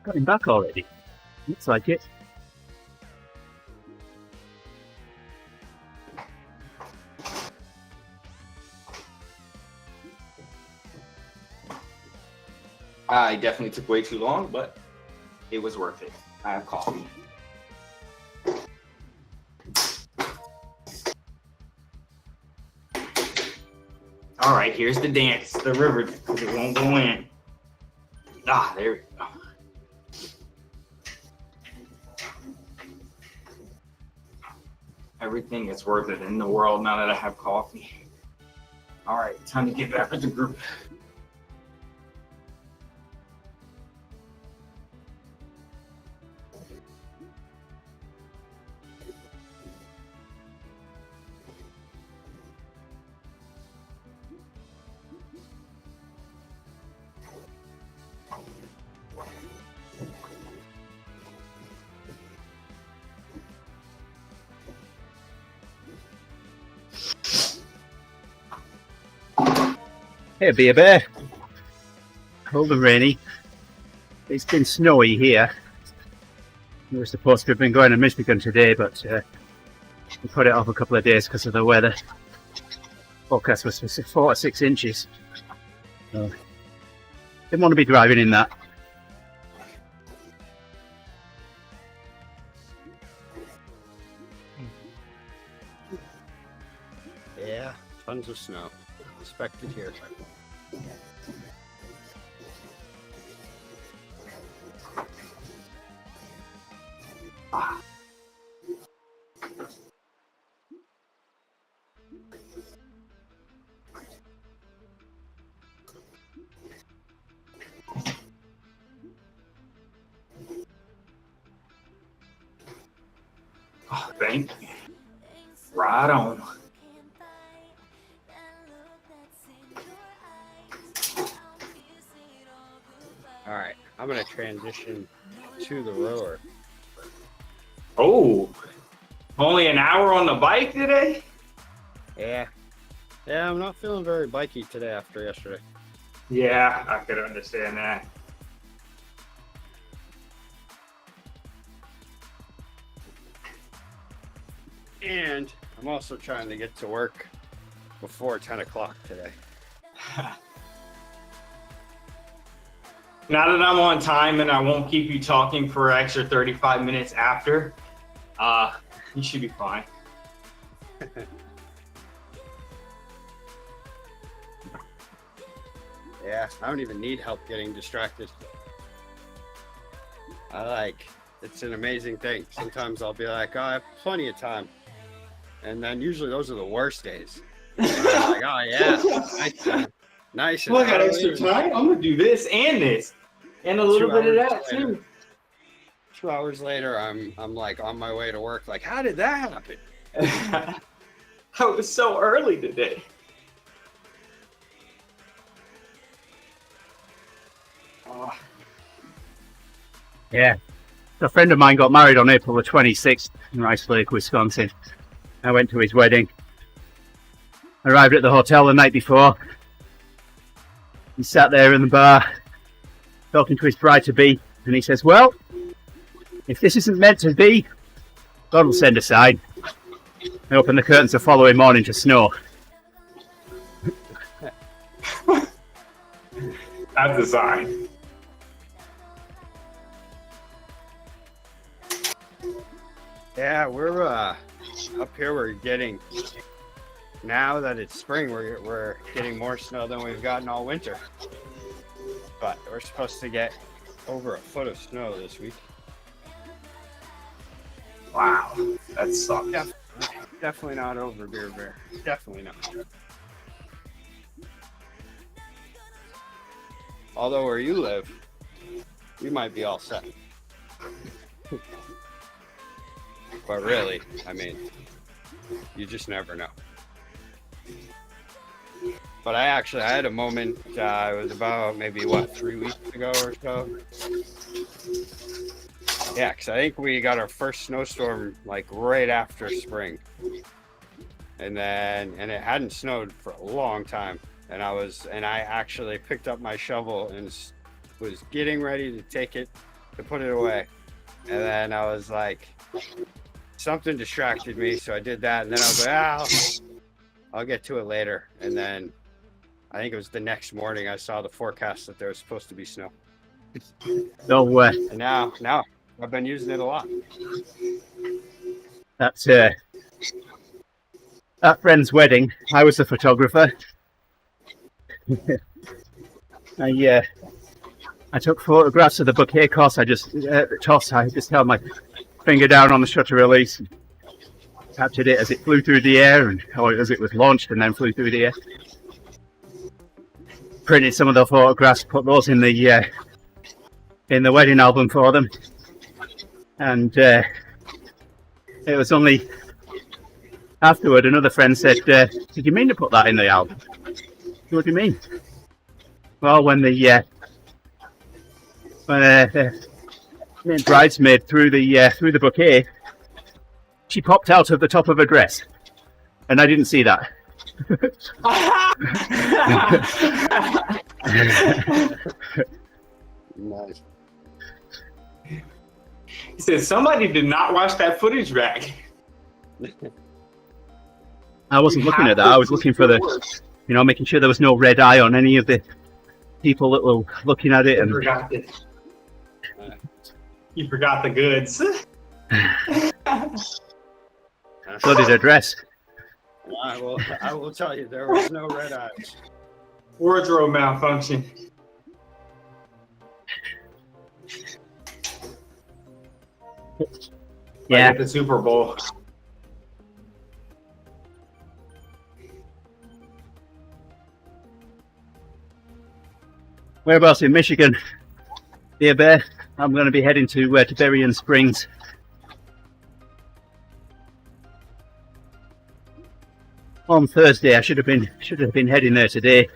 Got him back already. Looks like it. I definitely took way too long, but it was worth it. I have coffee. All right, here's the dance, the river, because it won't go in. Ah, there we go. Everything is worth it in the world now that I have coffee. All right, time to get back with the group. Hey, Beer Bear. Cold and rainy. It's been snowy here. We were supposed to have been going to Michigan today, but we put it off a couple of days because of the weather. Forecast was for 4 or 6 inches. So, didn't want to be driving in that. Yeah, tons of snow. Expected here. Oh, thank you. Right on. All right, I'm gonna transition to the rower. Oh, only an hour on the bike today? Yeah, I'm not feeling very bikey today after yesterday. Yeah, I could understand that. And I'm also trying to get to work before 10 o'clock today. Now that I'm on time and I won't keep you talking for an extra 35 minutes after, you should be fine. Yeah, I don't even need help getting distracted. It's an amazing thing. Sometimes I'll be like, oh, I have plenty of time. And then usually those are the worst days. I'm like, oh yeah, nice. Well, I got extra time. I'm gonna do this and this, and a little bit of that too. 2 hours later, I'm like on my way to work. Like, how did that happen? I was so early today. Oh. Yeah. A friend of mine got married on April the 26th in Rice Lake, Wisconsin. I went to his wedding. Arrived at the hotel the night before. He sat there in the bar talking to his bride-to-be, and he says, well, if this isn't meant to be, God will send a sign. I opened the curtains the following morning to snow. That's a sign. Yeah, we're up here. We're getting, now that it's spring, we're getting more snow than we've gotten all winter. But we're supposed to get over a foot of snow this week. Wow, that sucks. Definitely not over, Beer Bear. Definitely not. Although where you live, you might be all set. But really, I mean, you just never know. But I had a moment, it was about maybe, 3 weeks ago or so? Yeah, because I think we got our first snowstorm like right after spring. And it hadn't snowed for a long time. And I actually picked up my shovel and was getting ready to take it, to put it away. And then I was like, something distracted me, so I did that. And then I was like, I'll get to it later. And then I think it was the next morning I saw the forecast that there was supposed to be snow. No way. And now I've been using it a lot. That's at friend's wedding. I was the photographer. I took photographs of the bouquet toss. I just held my finger down on the shutter release, captured it as it flew through the air, or as it was launched and then flew through the air. Printed some of the photographs, put those in the wedding album for them, and it was only afterward another friend said, "Did you mean to put that in the album?" What do you mean? Well, when the bridesmaid threw the bouquet, she popped out of the top of her dress, and I didn't see that. Nice. He said somebody did not watch that footage back. I wasn't looking at that. I was looking for making sure there was no red eye on any of the people that were looking at it. And You forgot the goods. So did her dress. I will tell you, there was no red eyes. Wardrobe malfunction. like Yeah. at the Super Bowl. Whereabouts in Michigan? Dear Bear, I'm going to be heading to Berrien Springs. On Thursday, I should have been heading there today.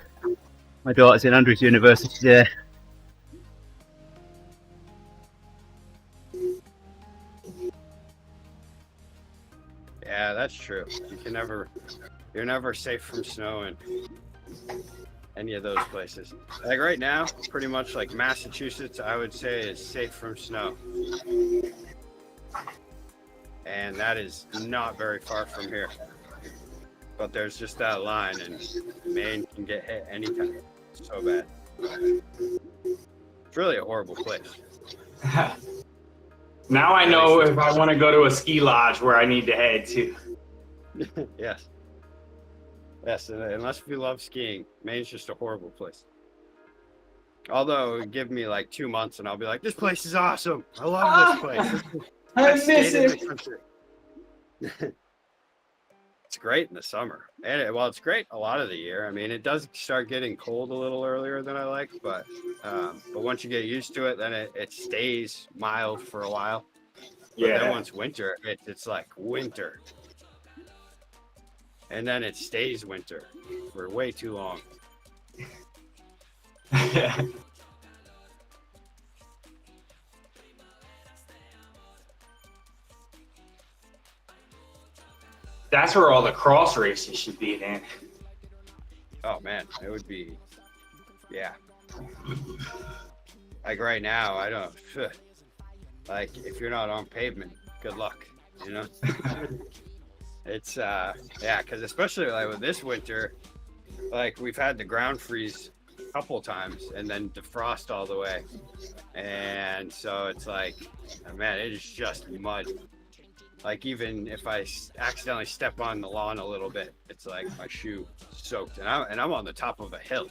My daughter's in Andrews University there. Yeah, that's true. You're never safe from snow in any of those places. Like right now, pretty much like Massachusetts, I would say is safe from snow. And that is not very far from here. But there's just that line, and Maine can get hit anytime. It's so bad. It's really a horrible place. Now I know if I want to go to a ski lodge where I need to head to. Yes. Yes, and unless we love skiing, Maine's just a horrible place. Although, give me like 2 months and I'll be like, this place is awesome. I love this place. I miss it. It's great in the summer. And it's great a lot of the year. I mean, it does start getting cold a little earlier than I like, but once you get used to it, then it stays mild for a while. But then once winter, it's like winter. And then it stays winter for way too long. That's where all the cross races should be then. Oh man, it would be, yeah. Like right now, I don't, like if you're not on pavement, good luck, you know? It's, yeah, because especially like with this winter, like we've had the ground freeze a couple times and then defrost all the way. And so it's like, man, it is just mud. Like even if I accidentally step on the lawn a little bit, it's like my shoe soaked, and I'm on the top of a hill.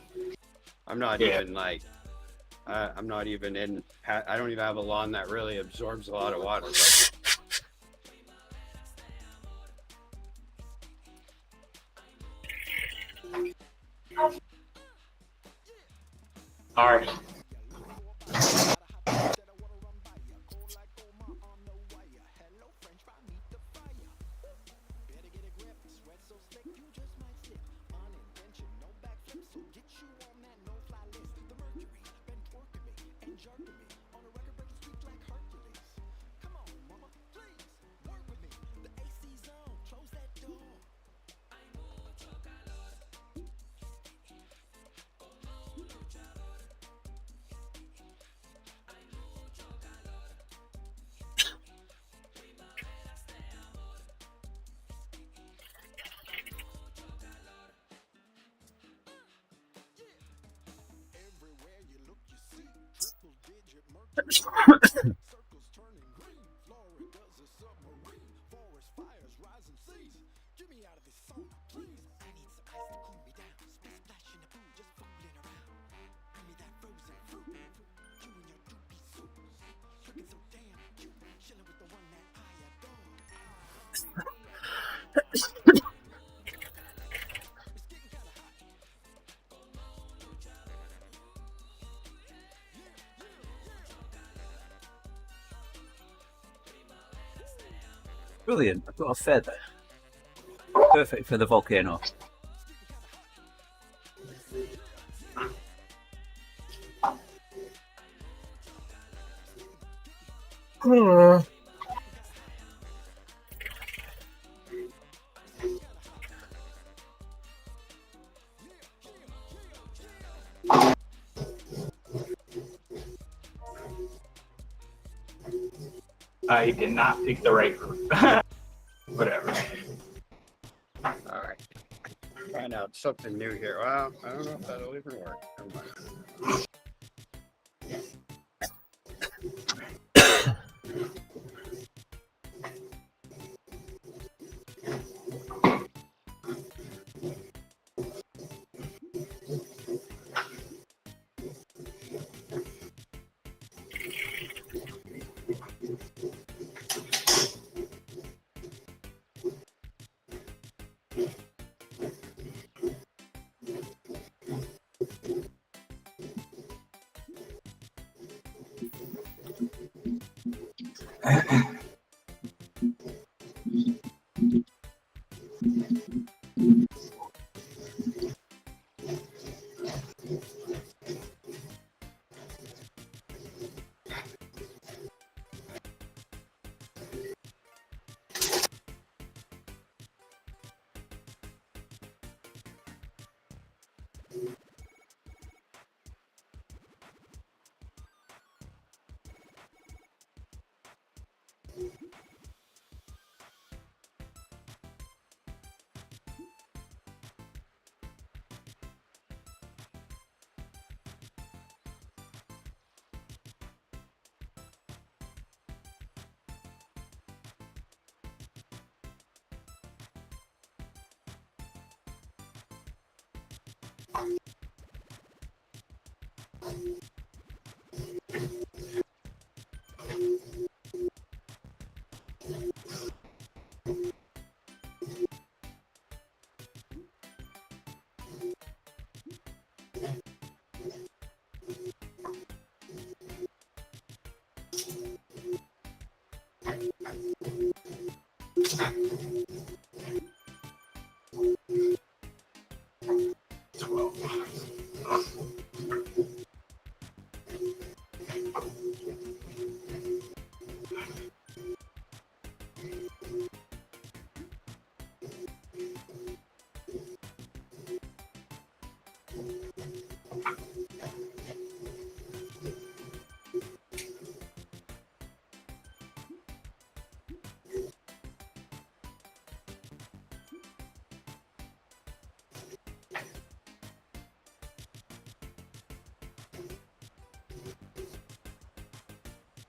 I'm not even like, I'm not even in. I don't even have a lawn that really absorbs a lot of water. All right. Brilliant, I've got a feather. Perfect for the volcano. I did not pick the right group. Whatever. All right. Find out something new here. Well, I don't know if that'll even work. Never mind.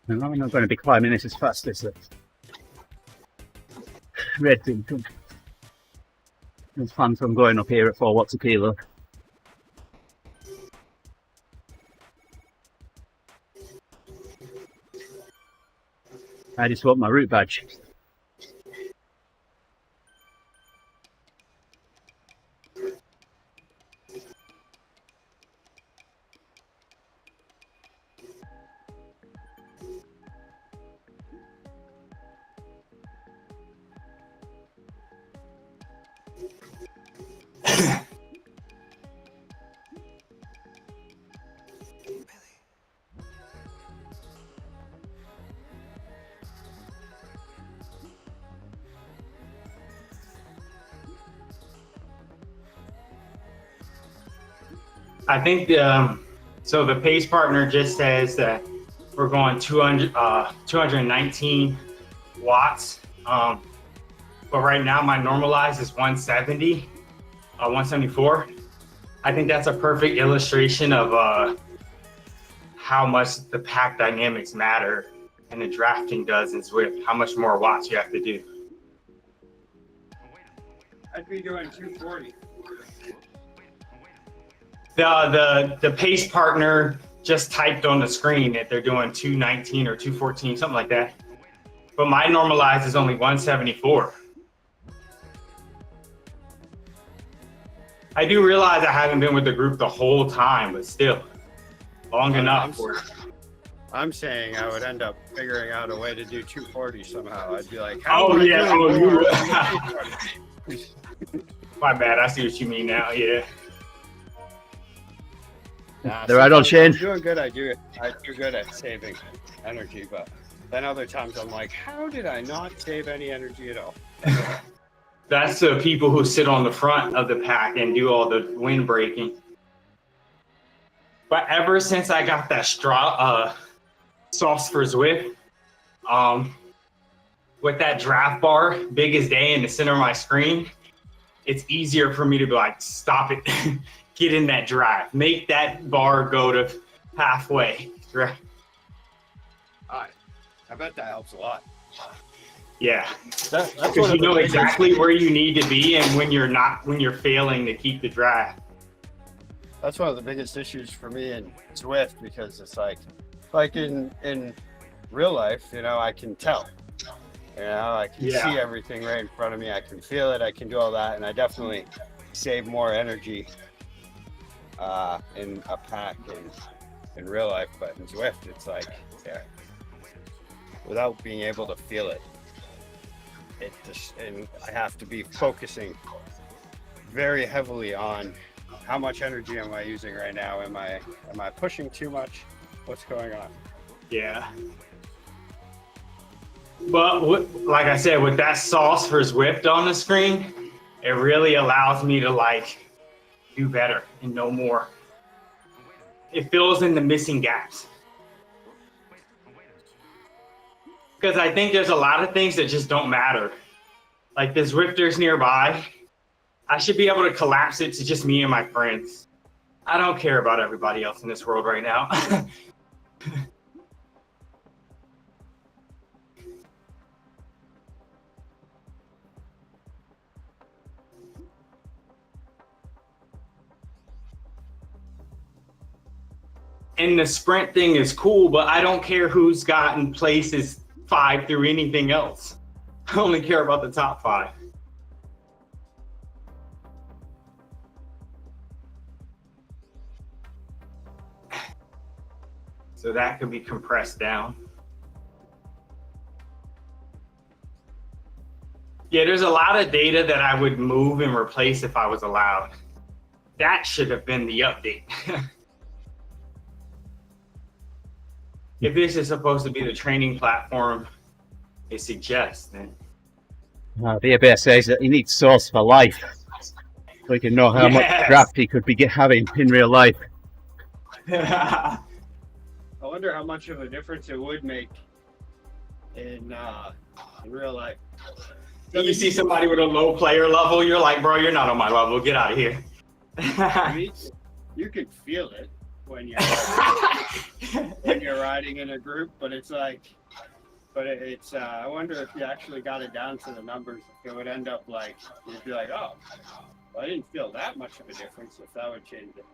And I'm not going to be climbing this as fast as the red thing. There's plans on going up here at 4 watts a kilo. I just want my route badge. I think so the pace partner just says that we're going 219 watts. But right now my normalized is 170, 174. I think that's a perfect illustration of how much the pack dynamics matter and the drafting does in Zwift, how much more watts you have to do. I'd be doing 240. The pace partner just typed on the screen that they're doing 219 or 214, something like that. But my normalized is only 174. I do realize I haven't been with the group the whole time, but still, long enough. I'm saying I would end up figuring out a way to do 240 somehow. I'd be like, oh yeah, you. My bad. I see what you mean now. Yeah. They're right on, Shane. I'm doing good. I do good at saving energy, but then other times I'm like, how did I not save any energy at all? That's the people who sit on the front of the pack and do all the wind braking. But ever since I got that sauce for Zwift, with that draft bar, big as day in the center of my screen, it's easier for me to be like, stop it, get in that drive, make that bar go to halfway. Right. I bet that helps a lot. Yeah, That's because you know exactly where you need to be and when you're failing to keep the drive. That's one of the biggest issues for me in Zwift, because it's like in real life, you know, I can tell. You know, I can see everything right in front of me. I can feel it. I can do all that, and I definitely save more energy in a pack and in real life, but in Zwift, it's like, yeah, without being able to feel it, and I have to be focusing very heavily on how much energy am I using right now? Am I pushing too much? What's going on? Yeah. But like I said, with that sauce for Zwift on the screen, it really allows me to like do better and know more. It fills in the missing gaps. Because I think there's a lot of things that just don't matter. Like the Zwifters nearby, I should be able to collapse it to just me and my friends. I don't care about everybody else in this world right now. And the sprint thing is cool, but I don't care who's gotten places 5 through anything else. I only care about the top 5. So that could be compressed down. Yeah, there's a lot of data that I would move and replace if I was allowed. That should have been the update. If this is supposed to be the training platform it suggests, then The ABS says that he needs source for life, so he can know how much draft he could be having in real life. I wonder how much of a difference it would make in real life. You see somebody with a low player level, you're like, bro, you're not on my level. Get out of here. I mean, you can feel it when you're riding in a group, but it's like, I wonder if you actually got it down to the numbers, if it would end up like, you'd be like, oh, well, I didn't feel that much of a difference, if that would change it.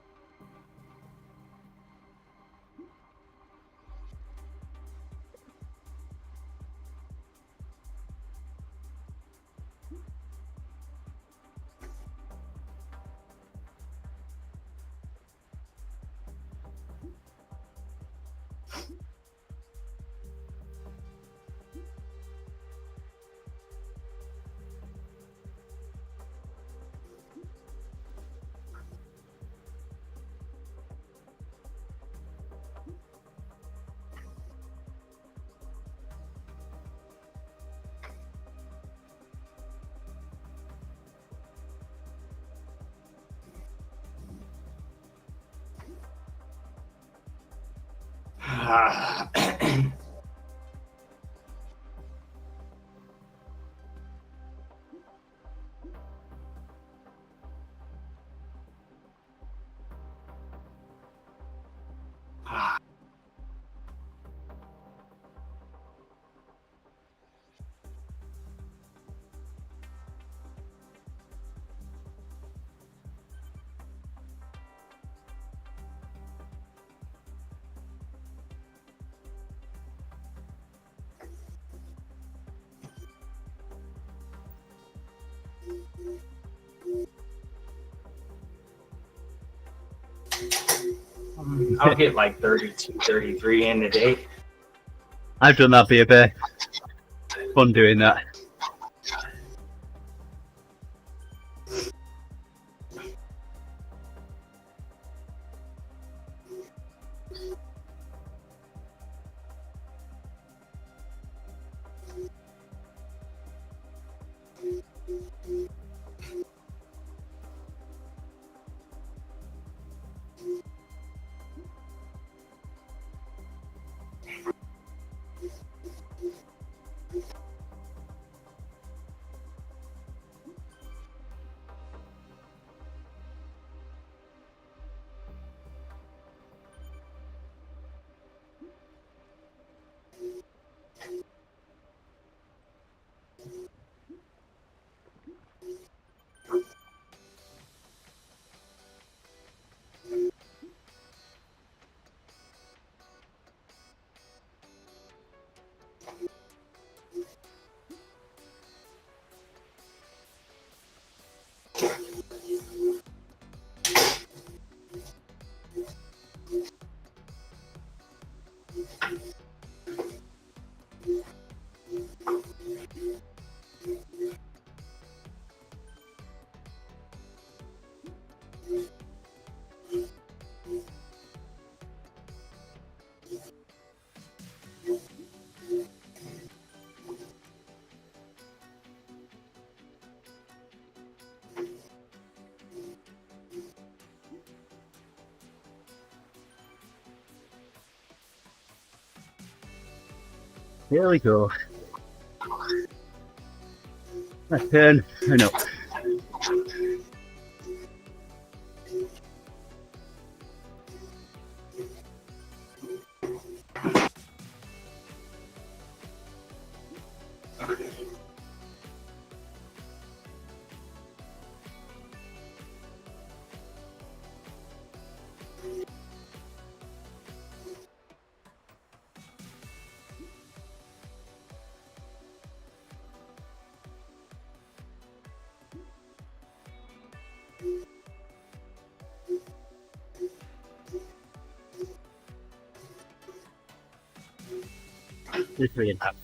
I'll get like 32, 33 in a day. I've done that, BA. Fun doing that. Here we go. A turn and up. Three and a half.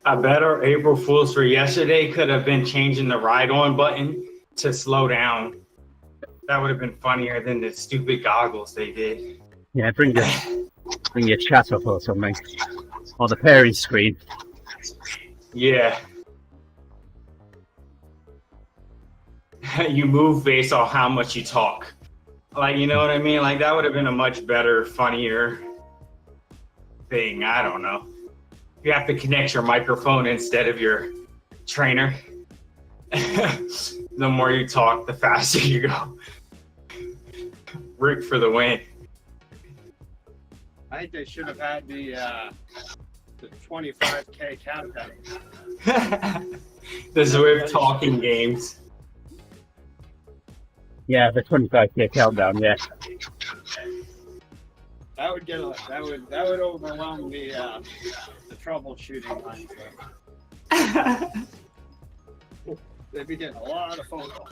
A better April Fool's for yesterday could have been changing the ride on button to slow down. That would have been funnier than the stupid goggles they did. Yeah, bring your chat up or something. Or the pairing screen. Yeah. You move based on how much you talk. Like, you know what I mean? Like, that would have been a much better, funnier thing. I don't know. You have to connect your microphone instead of your trainer. The more you talk, the faster you go. Rick for the win. I think they should have had the 25K countdown. The Zwift talking games. Yeah, the 25K countdown, yeah. That would overwhelm the troubleshooting line. They'd be getting a lot of phone calls.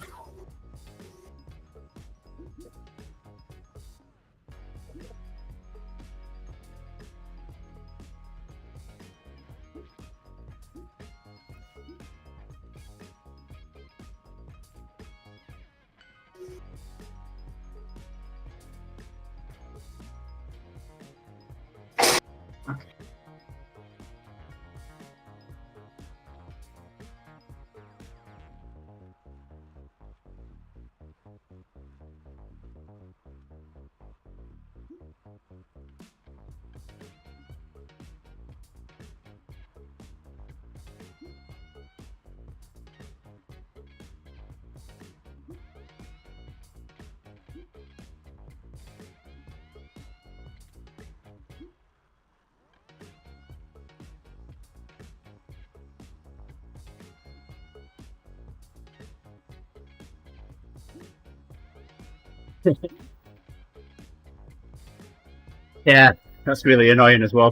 Yeah, that's really annoying as well.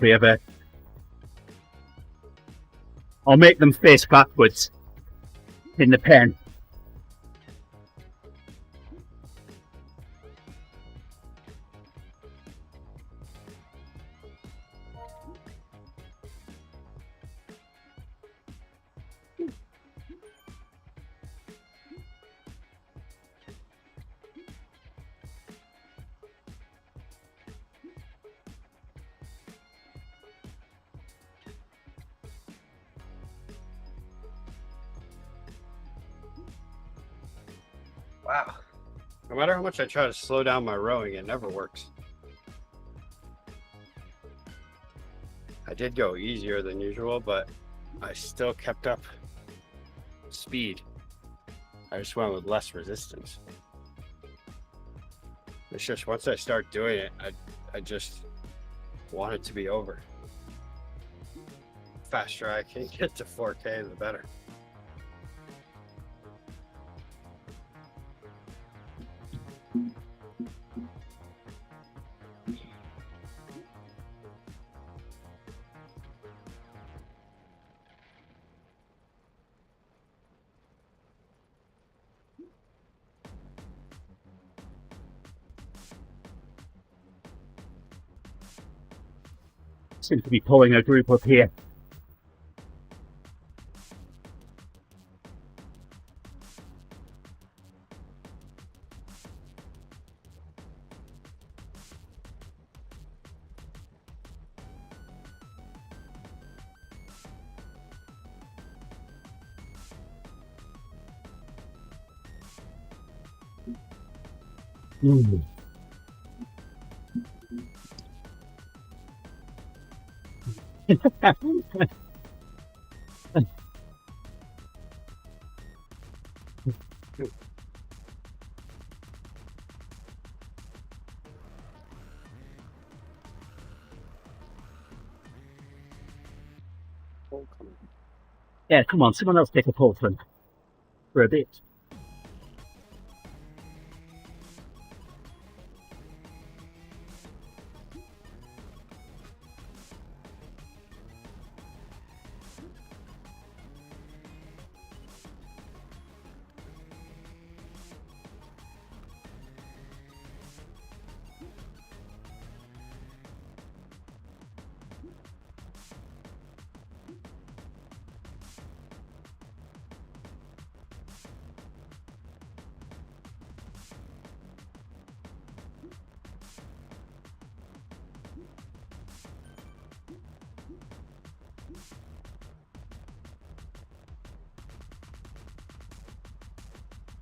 I'll make them face backwards in the pen. Wow. No matter how much I try to slow down my rowing, it never works. I did go easier than usual, but I still kept up speed. I just went with less resistance. It's just once I start doing it, I just want it to be over. The faster I can get to 4K, the better. Seems to be pulling a group up here. Mm. Yeah, come on, someone else take a pull for a bit.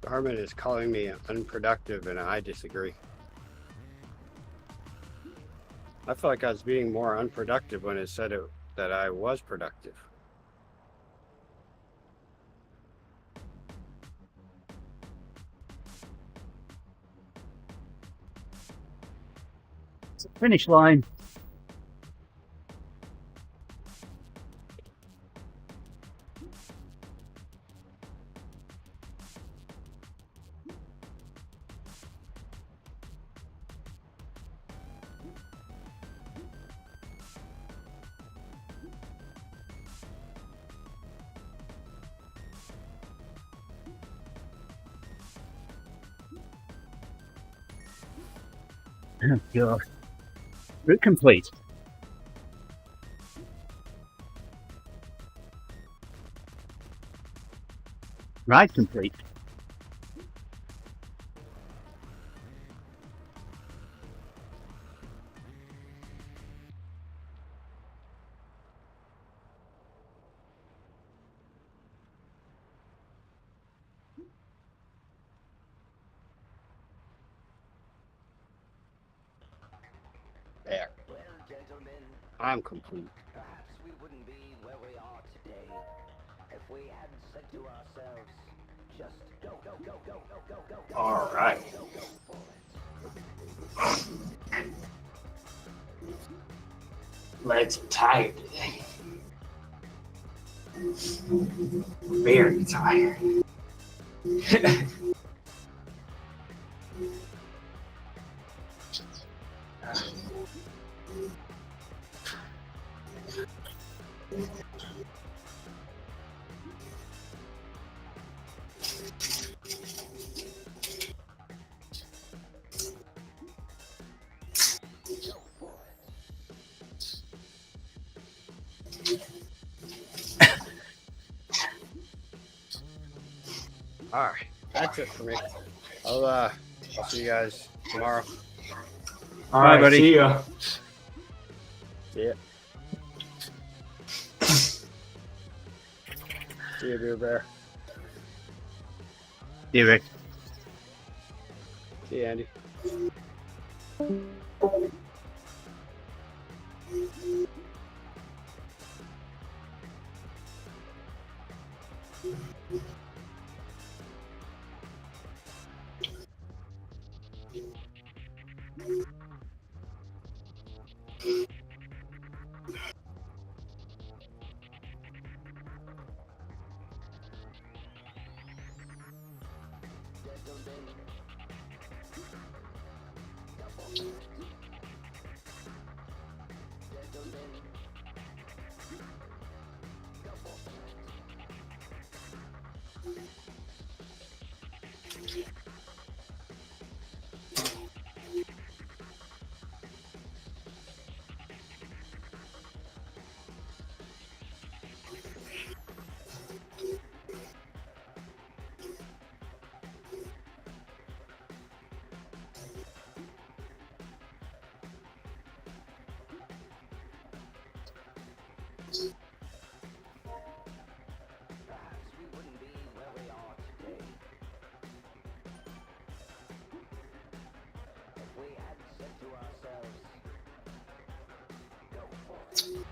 Garmin is calling me unproductive, and I disagree. I feel like I was being more unproductive when it said that I was productive. It's a finish line. Oh, God. Route complete. Ride complete. There. Well, gentlemen, I'm complete. perhaps we wouldn't be where we are today if we hadn't said to ourselves, just go, go, go, go, go, go, go, go. All right. Go, go for it. Legs are tired today. Very tired. All right, that's it for me. I'll see you guys tomorrow. All Bye, right, buddy. see ya. See ya. See you, Beer Bear. See you, Rick. See you, Andy. Perhaps we wouldn't be where we are today if we hadn't said to ourselves, go for it.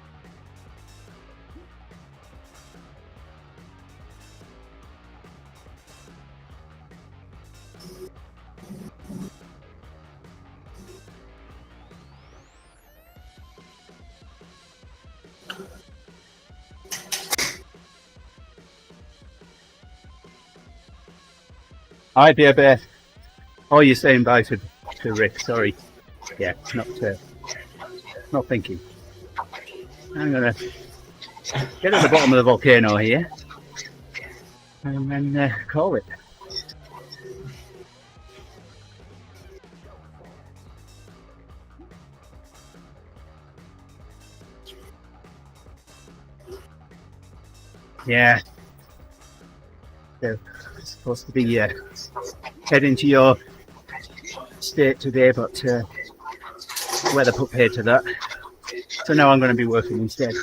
Hi, Beer Bear. Oh, you're saying bye to Rick. Sorry. Yeah, not thinking. I'm gonna get to the bottom of the volcano here and then call it. Yeah. So, supposed to be heading to your state today, but weather put paid to that. So now I'm going to be working instead.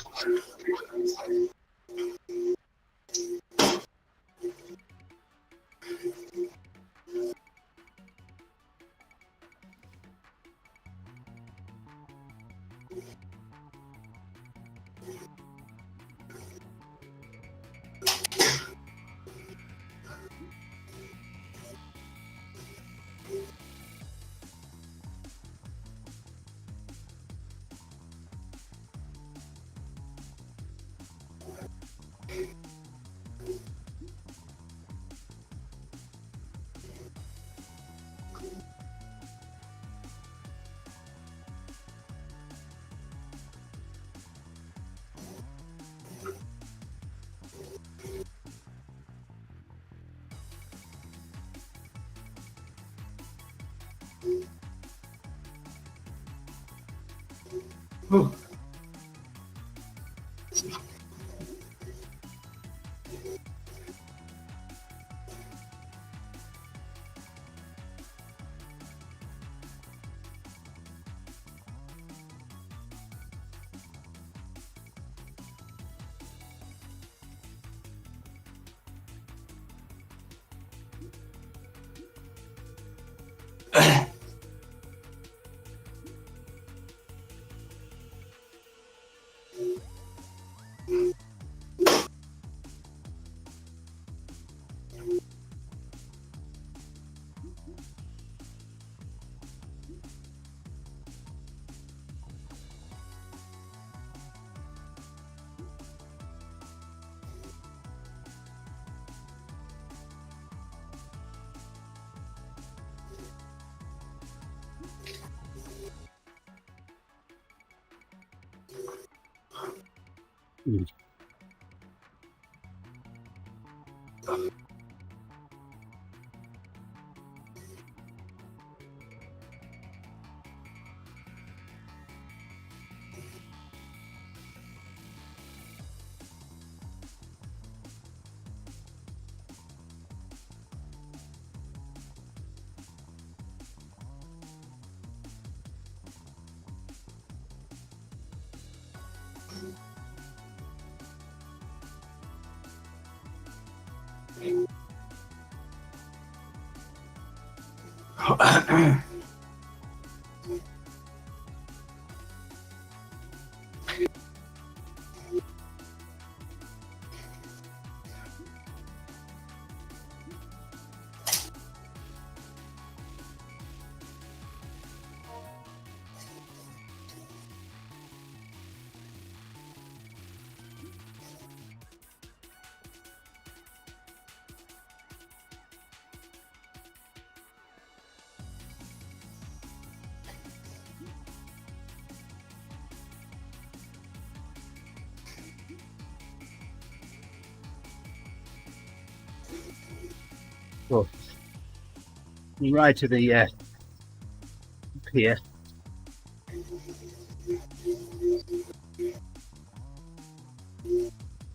Mm. Well, you ride to the pier.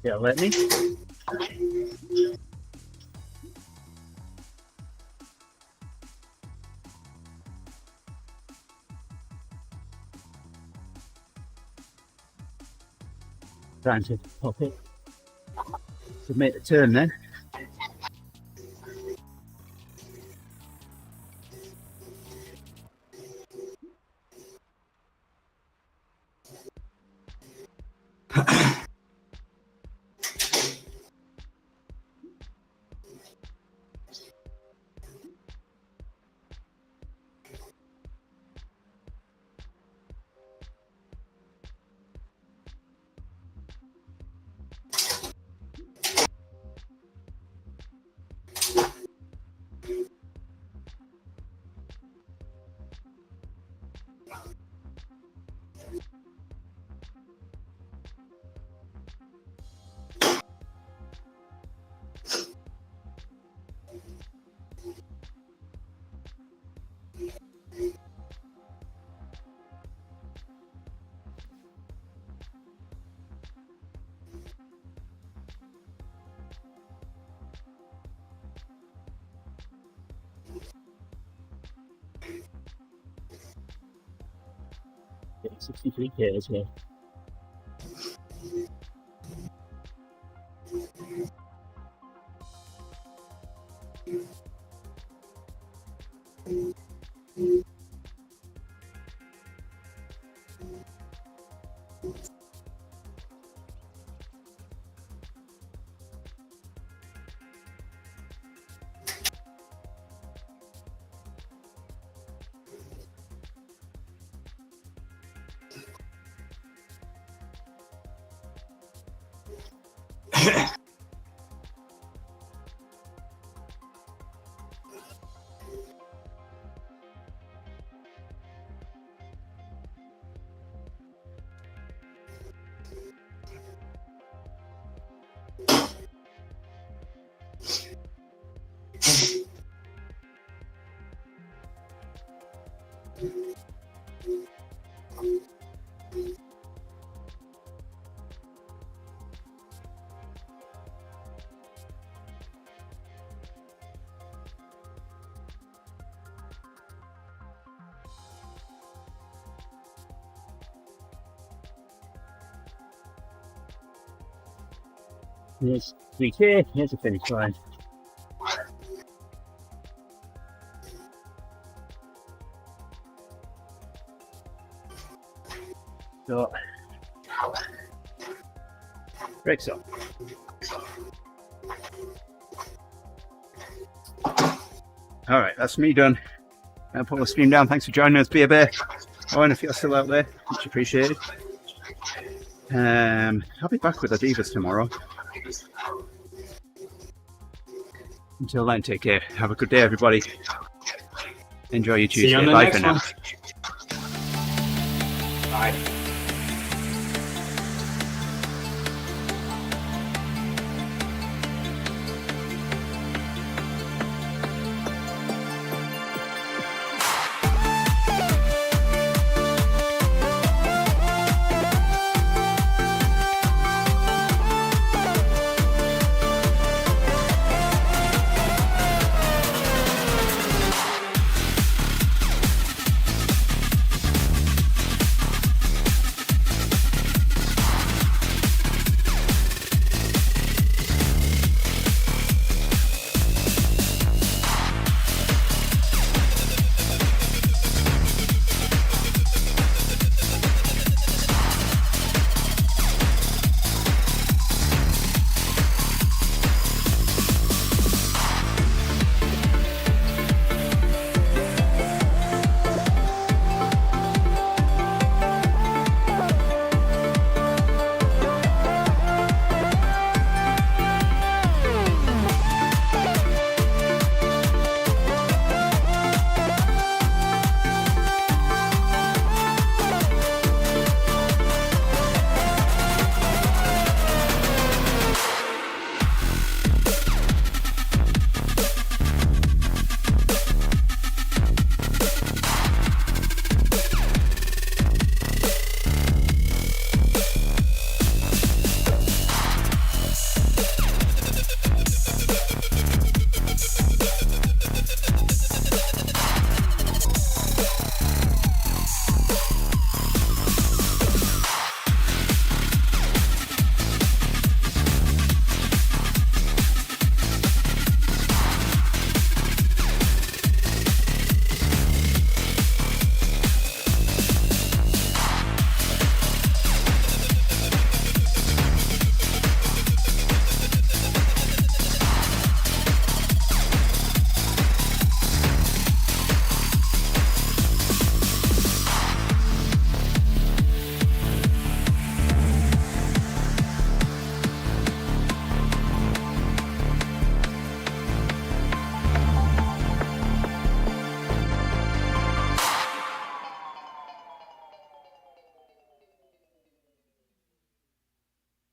Yeah, let me. Trying to pop it. To make the turn then. Yeah, 63k as well. Here's 3k, here's the finish line. So, brakes on. All right, that's me done. I'll put the stream down. Thanks for joining us, Beer Bear. Owen, if you're still out there, much appreciated. I'll be back with Adidas tomorrow. Until then, take care. Have a good day, everybody. Enjoy your Tuesday. See you on the Bye next for now. one. Bye.